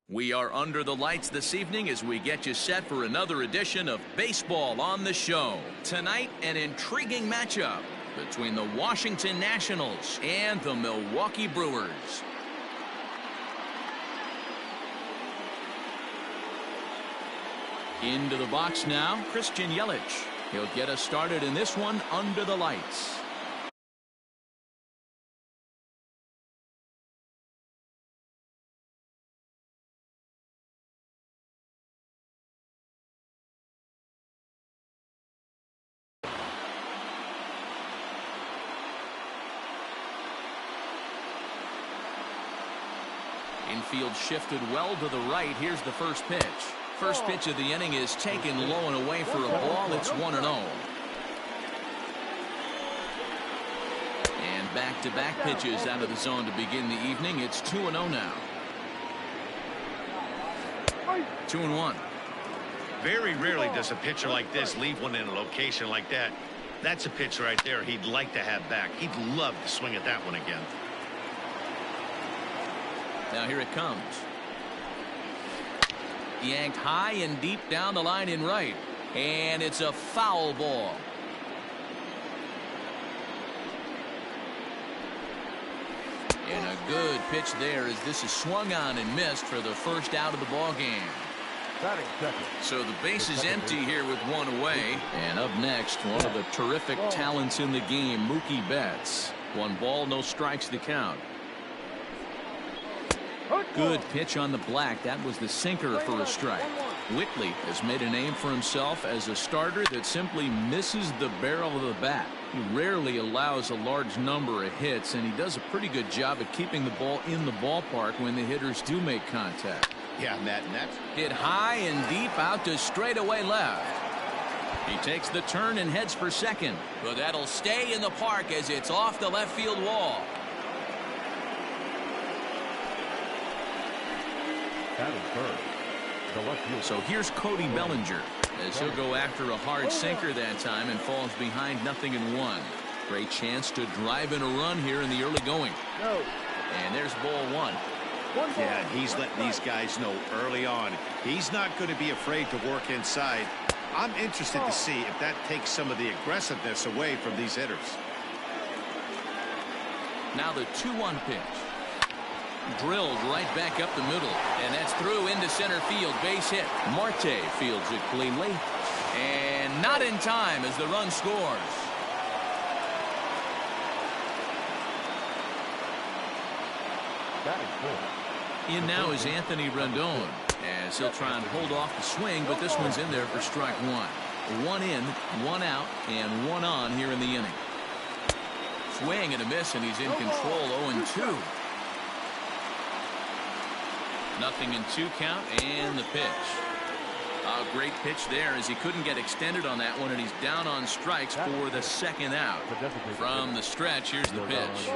We are under the lights this evening as we get you set for another edition of Baseball on the Show. Tonight, an intriguing matchup between the Washington Nationals and the Milwaukee Brewers. Into the box now, Christian Yelich. He'll get us started in this one under the lights. Infield shifted well to the right. Here's the first pitch. First pitch of the inning is taken low and away for a ball. It's 1-0. And back-to-back pitches out of the zone to begin the evening. It's 2-0 now. 2-1. Very rarely does a pitcher like this leave one in a location like that. That's a pitch right there he'd like to have back. He'd love to swing at that one again. Now here it comes. Yanked high and deep down the line in right. And it's a foul ball. And a good pitch there as this is swung on and missed for the first out of the ball game. So the base is empty here with one away. And up next, one of the terrific talents in the game, Mookie Betts. 1 ball, no strikes to count. Good pitch on the black. That was the sinker for a strike. Whitley has made a name for himself as a starter that simply misses the barrel of the bat. He rarely allows a large number of hits, and he does a pretty good job at keeping the ball in the ballpark when the hitters do make contact. Yeah, Matt, and that's hit high and deep out to straightaway left. He takes the turn and heads for second, but that'll stay in the park as it's off the left field wall. So here's Cody Bellinger as he'll go after a hard sinker that time and falls behind 0-1. Great chance to drive in a run here in the early going. And there's ball 1. Yeah, he's letting these guys know early on he's not going to be afraid to work inside. I'm interested to see if that takes some of the aggressiveness away from these hitters. Now the 2-1 pitch. Drilled right back up the middle, and that's through into center field. Base hit. Marte fields it cleanly, and not in time as the run scores. In now is Anthony Rendon as he'll try and hold off the swing, but this one's in there for strike 1. 1 in, 1 out, and 1 on here in the inning. Swing and a miss, and he's in control. 0-2. 0-2 count, and the pitch. A great pitch there as he couldn't get extended on that one, and he's down on strikes for the second out. From the stretch, here's the pitch.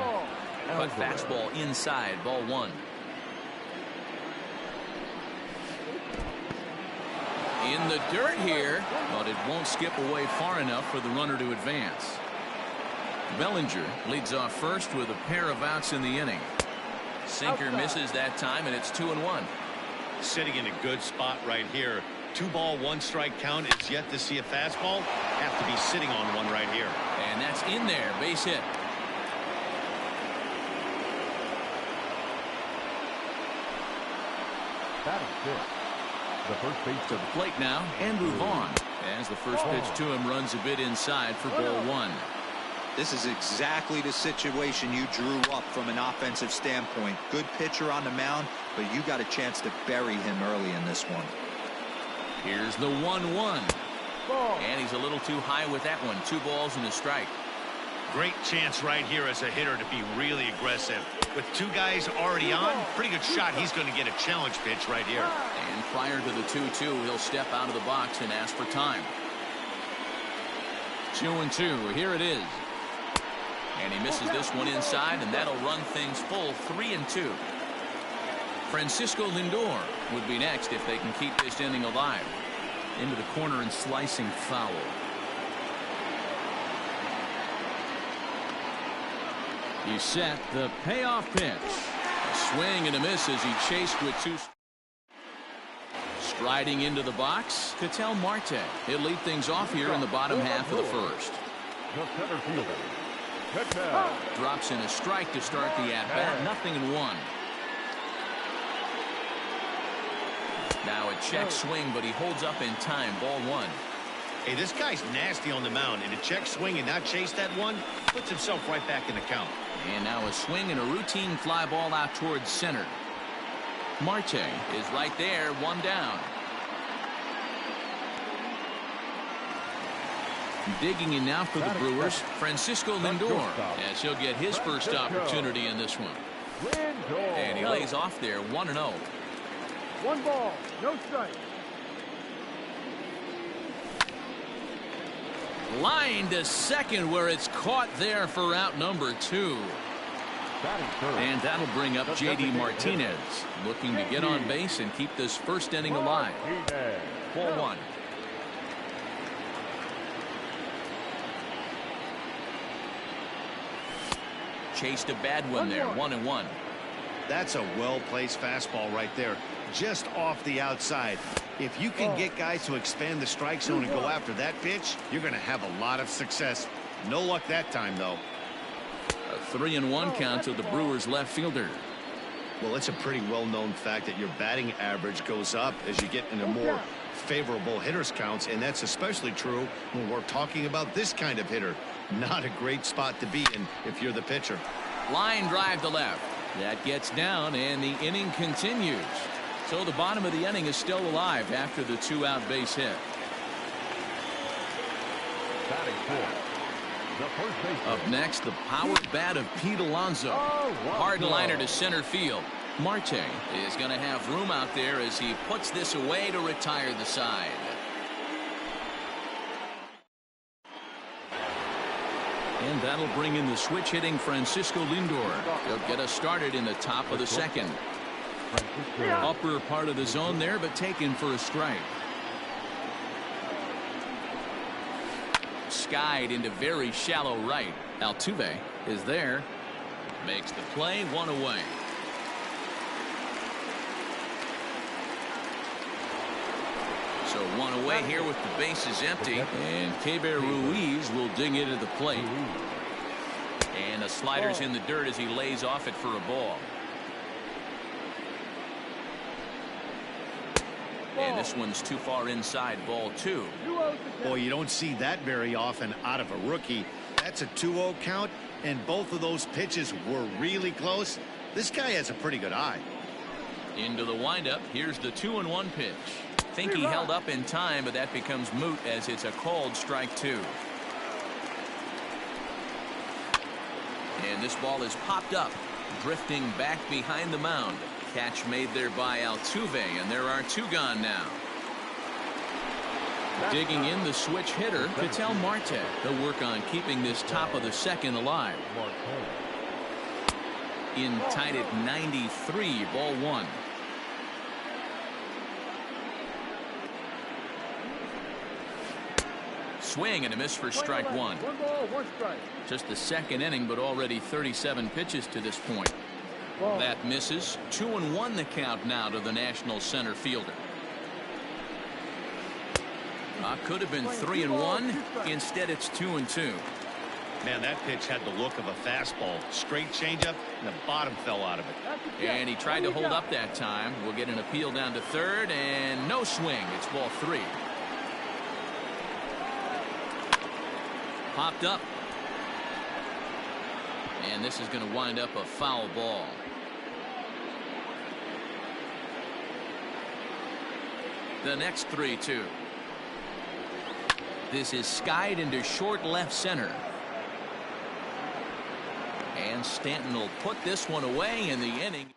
But fastball inside, ball 1. In the dirt here, but it won't skip away far enough for the runner to advance. Bellinger leads off first with a pair of outs in the inning. Sinker misses that time, and it's 2-1. Sitting in a good spot right here. 2 ball, 1 strike count. Is yet to see a fastball. Have to be sitting on one right here. And that's in there. Base hit. The first base to the plate now, Andrew Vaughn. As the first pitch to him runs a bit inside for ball 1. This is exactly the situation you drew up from an offensive standpoint. Good pitcher on the mound, but you got a chance to bury him early in this one. Here's the 1-1. And he's a little too high with that one. 2 balls and a strike. Great chance right here as a hitter to be really aggressive. With 2 guys already on, pretty good shot. He's going to get a challenge pitch right here. And prior to the 2-2, he'll step out of the box and ask for time. 2-2. Here it is. And he misses this one inside, and that'll run things full. 3-2. Francisco Lindor would be next if they can keep this inning alive. Into the corner and slicing foul. He's set the payoff pitch. A swing and a miss as he chased with 2. Riding into the box, Ketel Marte. He'll lead things off here in the bottom half of the first. The center fielder, Ketel. Drops in a strike to start the at-bat. 0-1. Now a check swing, but he holds up in time. Ball 1. Hey, this guy's nasty on the mound, and a check swing and not chase that one puts himself right back in the count. And now a swing and a routine fly ball out towards center. Marte is right there, 1 down. Digging in now for the Brewers, Francisco Lindor, as he'll get his first opportunity in this one. And he lays off there, 1-0. 1 ball, no strike. Line to second, where it's caught there for out number 2. And that'll bring up J.D. Martinez, looking to get on base and keep this first inning alive. Ball 1. Chased a bad one there, 1-1. That's a well-placed fastball right there, just off the outside. If you can get guys to expand the strike zone and go after that pitch, you're going to have a lot of success. No luck that time, though. A 3-1 count to the Brewers left fielder. Well, it's a pretty well-known fact that your batting average goes up as you get into more favorable hitters counts, and that's especially true when we're talking about this kind of hitter. Not a great spot to be in if you're the pitcher. Line drive to left. That gets down, and the inning continues. So the bottom of the inning is still alive after the 2-out base hit. Up next, the power bat of Pete Alonso. Hard liner to center field. Marte is going to have room out there as he puts this away to retire the side. And that'll bring in the switch hitting Francisco Lindor. He'll get us started in the top of the second. Upper part of the zone there, but taken for a strike. Skied into very shallow right. Altuve is there. Makes the play, 1 away. So 1 away here with the bases empty. And Keibert Ruiz will dig into the plate. And the slider's in the dirt as he lays off it for a ball. And this one's too far inside, ball 2. Boy, you don't see that very often out of a rookie. That's a 2-0 count, and both of those pitches were really close. This guy has a pretty good eye. Into the windup. Here's the 2-1 pitch. Think he held up in time, but that becomes moot as it's a called strike 2. And this ball is popped up, drifting back behind the mound. Catch made there by Altuve, and there are 2 gone now. Digging in the switch hitter, Ketel Marte. He'll work on keeping this top of the second alive. In tied at 93, ball 1. Swing and a miss for strike 1. 1 ball, 1 strike. Just the second inning, but already 37 pitches to this point. That misses. 2-1 the count now to the National center fielder. Could have been 3-1. Instead, it's 2-2. Man, that pitch had the look of a fastball. Straight changeup, and the bottom fell out of it. And he tried to hold up that time. We'll get an appeal down to third, and no swing. It's ball 3. Popped up. And this is going to wind up a foul ball. The next 3-2. This is skied into short left center. And Stanton will put this one away in the inning.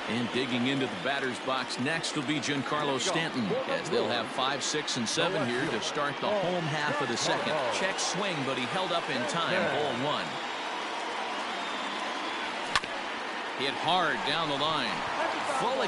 And digging into the batter's box next will be Giancarlo Stanton, as they'll have 5, 6, and 7 here to start the home half of the second. Check swing, but he held up in time. Ball 1. Hit hard down the line. Full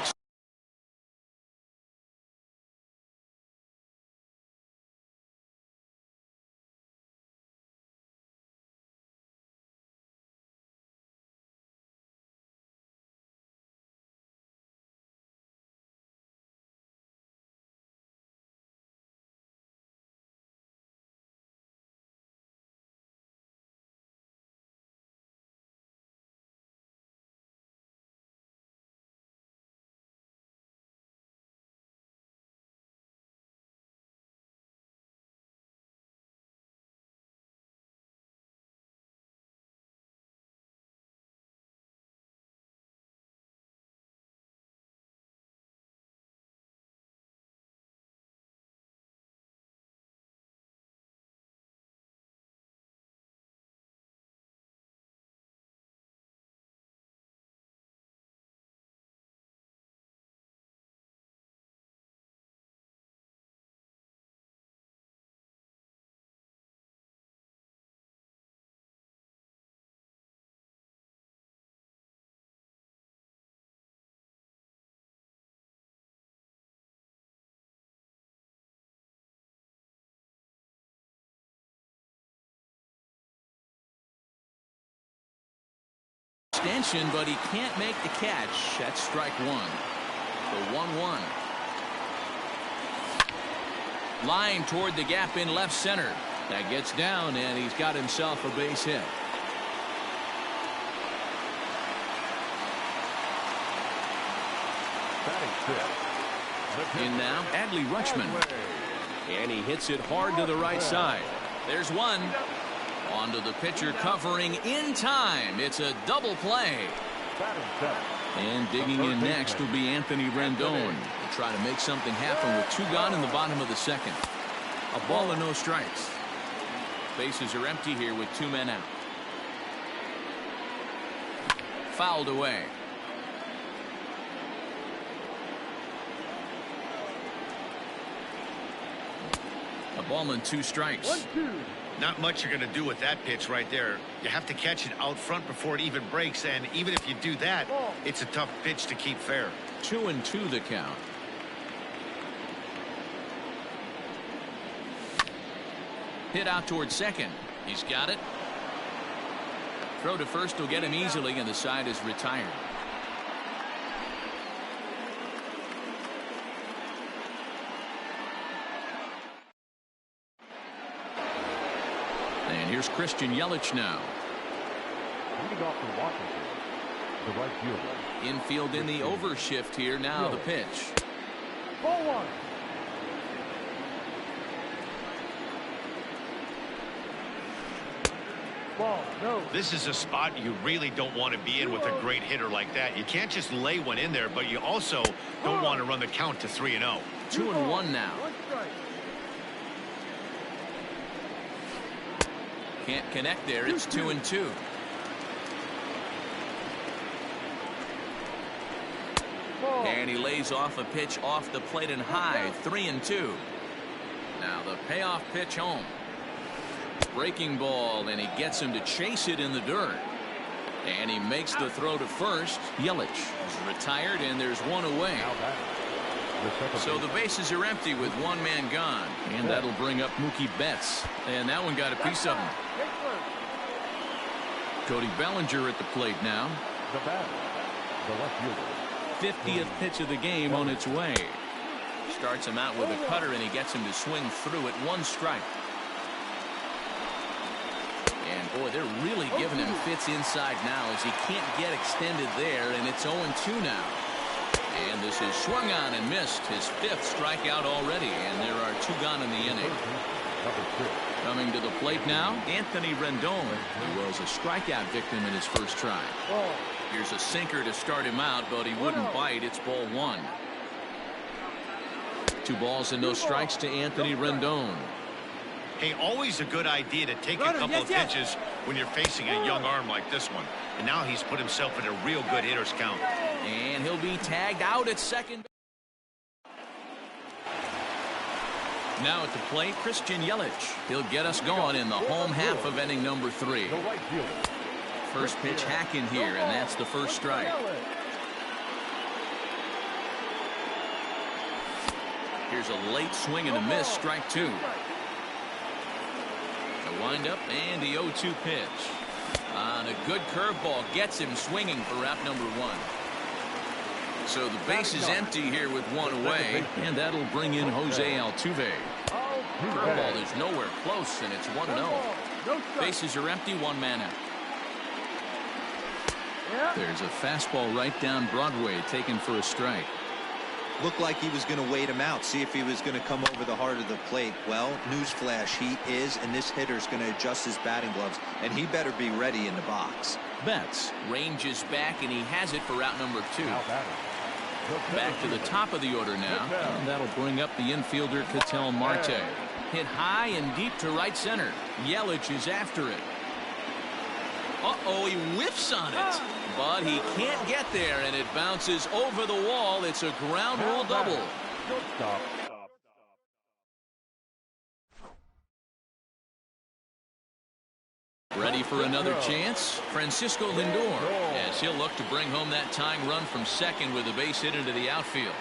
Extension, but he can't make the catch. That's strike one. The 1-1. Line toward the gap in left center. That gets down, and he's got himself a base hit. In now, Adley Rutschman. And he hits it hard to the right side. There's one. Onto the pitcher covering in time. It's a double play. And digging in next will be Anthony Rendon. To try to make something happen with 2 gone in the bottom of the second. A ball and no strikes. Bases are empty here with 2 men out. Fouled away. A ball and 2 strikes. 1-2. Not much you're going to do with that pitch right there. You have to catch it out front before it even breaks, and even if you do that, it's a tough pitch to keep fair. 2-2 the count. Hit out towards second. He's got it. Throw to first will get him easily, and the side is retired. And here's Christian Yelich now. Leading off for Washington, the right fielder. Infield in the overshift here. Now the pitch. Ball 1. Ball, no. This is a spot you really don't want to be in with a great hitter like that. You can't just lay one in there, but you also don't want to run the count to 3-0. 2-1 now. 1 strike. Can't connect there. It's 2-2. And he lays off a pitch off the plate and high. 3-2. Now the payoff pitch home. Breaking ball, and he gets him to chase it in the dirt. And he makes the throw to first. Yelich is retired, and there's one away. So the bases are empty with 1 man gone. And that'll bring up Mookie Betts. And that one got a piece of him. Cody Bellinger at the plate now. The batter, the left fielder. 50th pitch of the game on its way. Starts him out with a cutter, and he gets him to swing through it. 1 strike. And boy, they're really giving him fits inside now as he can't get extended there, and it's 0-2 now. And this is swung on and missed. His 5th strikeout already, and there are 2 gone in the inning. Coming to the plate now, Anthony Rendon, who was a strikeout victim in his first try. Here's a sinker to start him out, but he wouldn't bite. It's ball 1. 2 balls and no strikes to Anthony Rendon. Hey, always a good idea to take a couple of pitches when you're facing a young arm like this one. And now he's put himself in a real good hitter's count. And he'll be tagged out at second. Now at the plate, Christian Yelich. He'll get us going in the home half of inning number 3. The right fielder. First pitch hack in here, and that's the first strike. Here's a late swing and a miss, strike 2. The windup and the 0-2 pitch. On a good curveball, gets him swinging for route number 1. So the base is empty here with 1 away, and that'll bring in Jose Altuve. Curveball is nowhere close, and it's 1-0. Bases are empty, 1 man out. There's a fastball right down Broadway taken for a strike. Looked like he was going to wait him out, see if he was going to come over the heart of the plate. Well, newsflash, he is, and this hitter's going to adjust his batting gloves, and he better be ready in the box. Betts ranges back, and he has it for route number 2. Back to the top of the order now, and that'll bring up the infielder Ketel Marte. Hit high and deep to right center. Yelich is after it. Uh-oh, he whiffs on it. But he can't get there, and it bounces over the wall. It's a ground rule double. Ready for another chance? Francisco Lindor, as he'll look to bring home that tying run from second with a base hit into the outfield.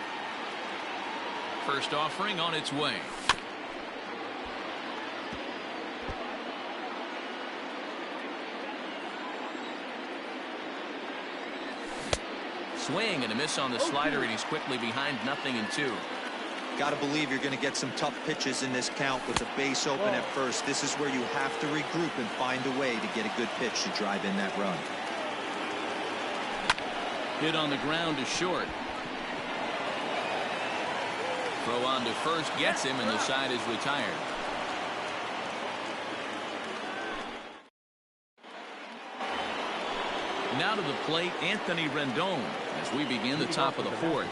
First offering on its way. Swing and a miss on the slider, and he's quickly behind 0-2. Got to believe you're going to get some tough pitches in this count with the base open at first. This is where you have to regroup and find a way to get a good pitch to drive in that run. Hit on the ground to short. Throw on to first gets him, and the side is retired. Now to the plate, Anthony Rendon, as we begin the top of the fourth.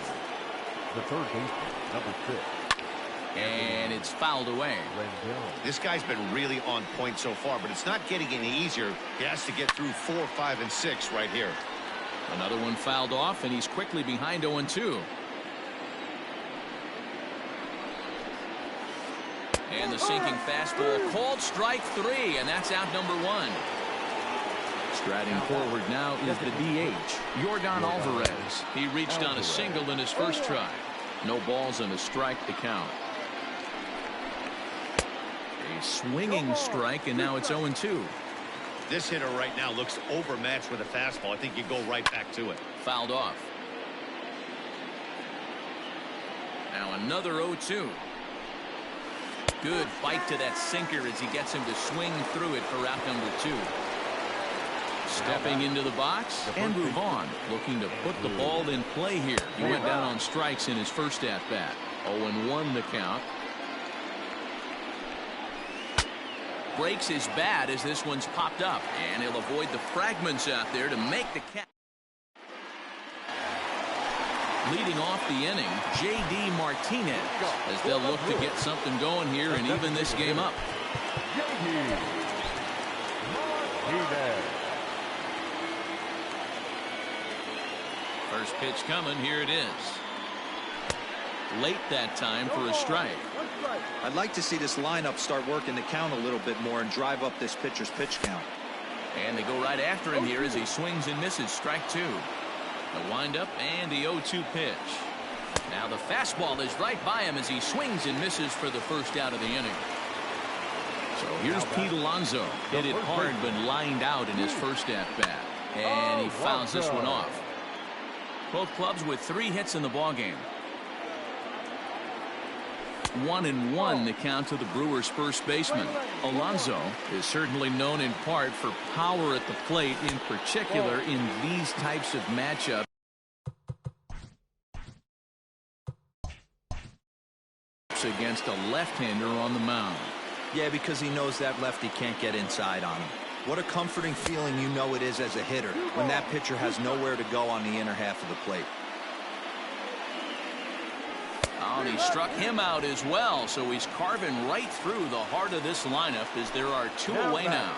The third baseman, number 6. And it's fouled away. This guy's been really on point so far, but it's not getting any easier. He has to get through 4, 5, and 6 right here. Another one fouled off, and he's quickly behind 0-2. And the sinking fastball called strike 3, and that's out number 1. Striding forward now is the DH, Yordan Alvarez. He reached on a single in his first try. No balls and a strike to count. A swinging strike, and now it's 0-2. This hitter right now looks overmatched with a fastball. I think you go right back to it. Fouled off. Now another 0-2. Good bite to that sinker as he gets him to swing through it for out number 2. Stepping into the box, Andrew Vaughn looking to put the ball in play here. He went down on strikes in his first at-bat. 0-1 the count. Breaks his bat as this one's popped up, and he'll avoid the fragments out there to make the catch. Leading off the inning, J.D. Martinez, as they'll look to get something going here and even this game up. First pitch coming. Here it is. Late that time for a strike. I'd like to see this lineup start working the count a little bit more and drive up this pitcher's pitch count. And they go right after him here as he swings and misses. Strike 2. The windup and the 0-2 pitch. Now the fastball is right by him as he swings and misses for the first out of the inning. So here's Pete Alonso. Hit it hard but lined out in his first at-bat. And he fouls this one off. Both clubs with 3 hits in the ballgame. 1-1 the count to the Brewers' first baseman. Alonso is certainly known in part for power at the plate, in particular in these types of matchups against a left-hander on the mound. Yeah, because he knows that lefty can't get inside on him. What a comforting feeling you know it is as a hitter when that pitcher has nowhere to go on the inner half of the plate. Oh, and he struck him out as well, so he's carving right through the heart of this lineup as there are 2 away now.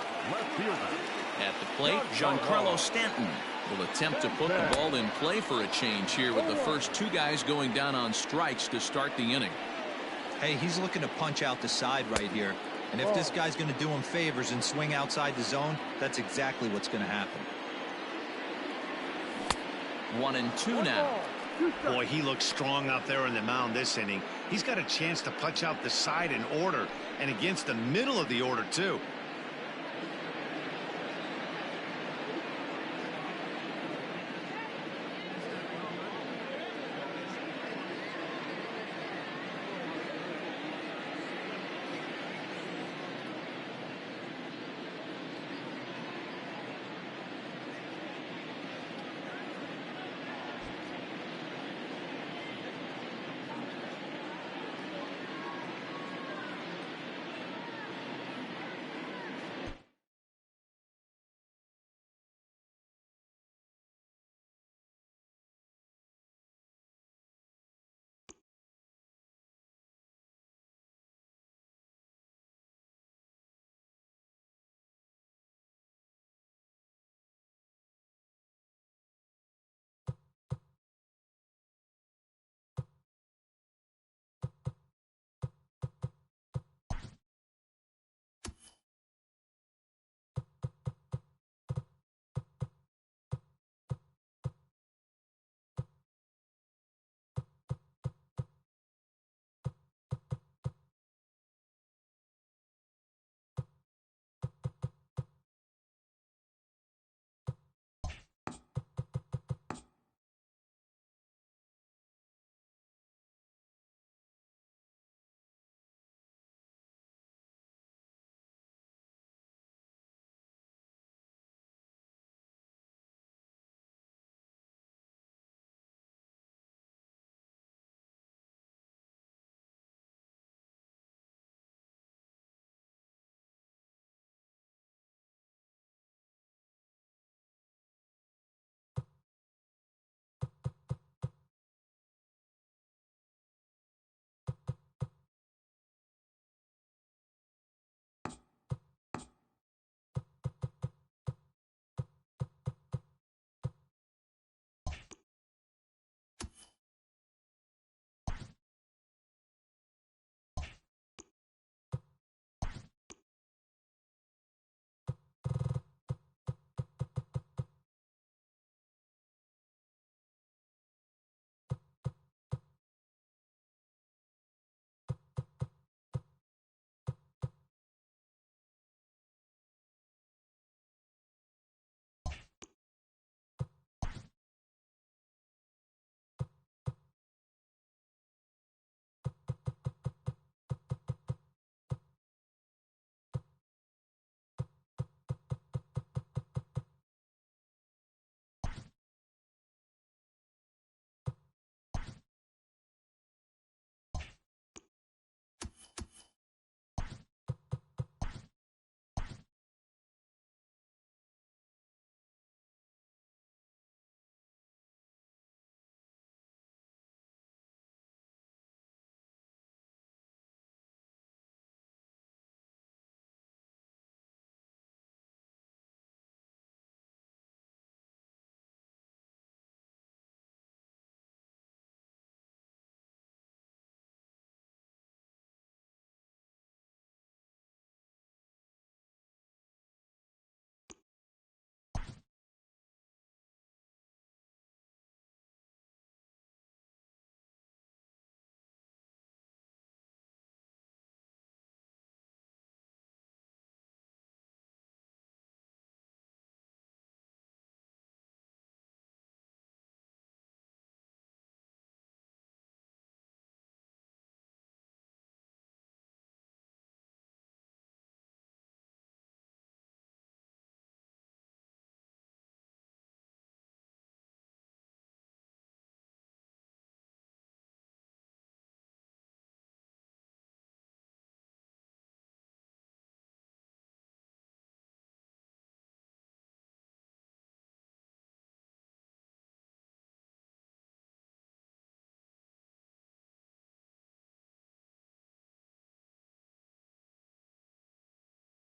At the plate, Giancarlo Stanton will attempt to put the ball in play for a change here with the first 2 guys going down on strikes to start the inning. Hey, he's looking to punch out the side right here. And if this guy's going to do him favors and swing outside the zone, that's exactly what's going to happen. 1-2 now. Boy, he looks strong out there on the mound this inning. He's got a chance to punch out the side in order and against the middle of the order, too.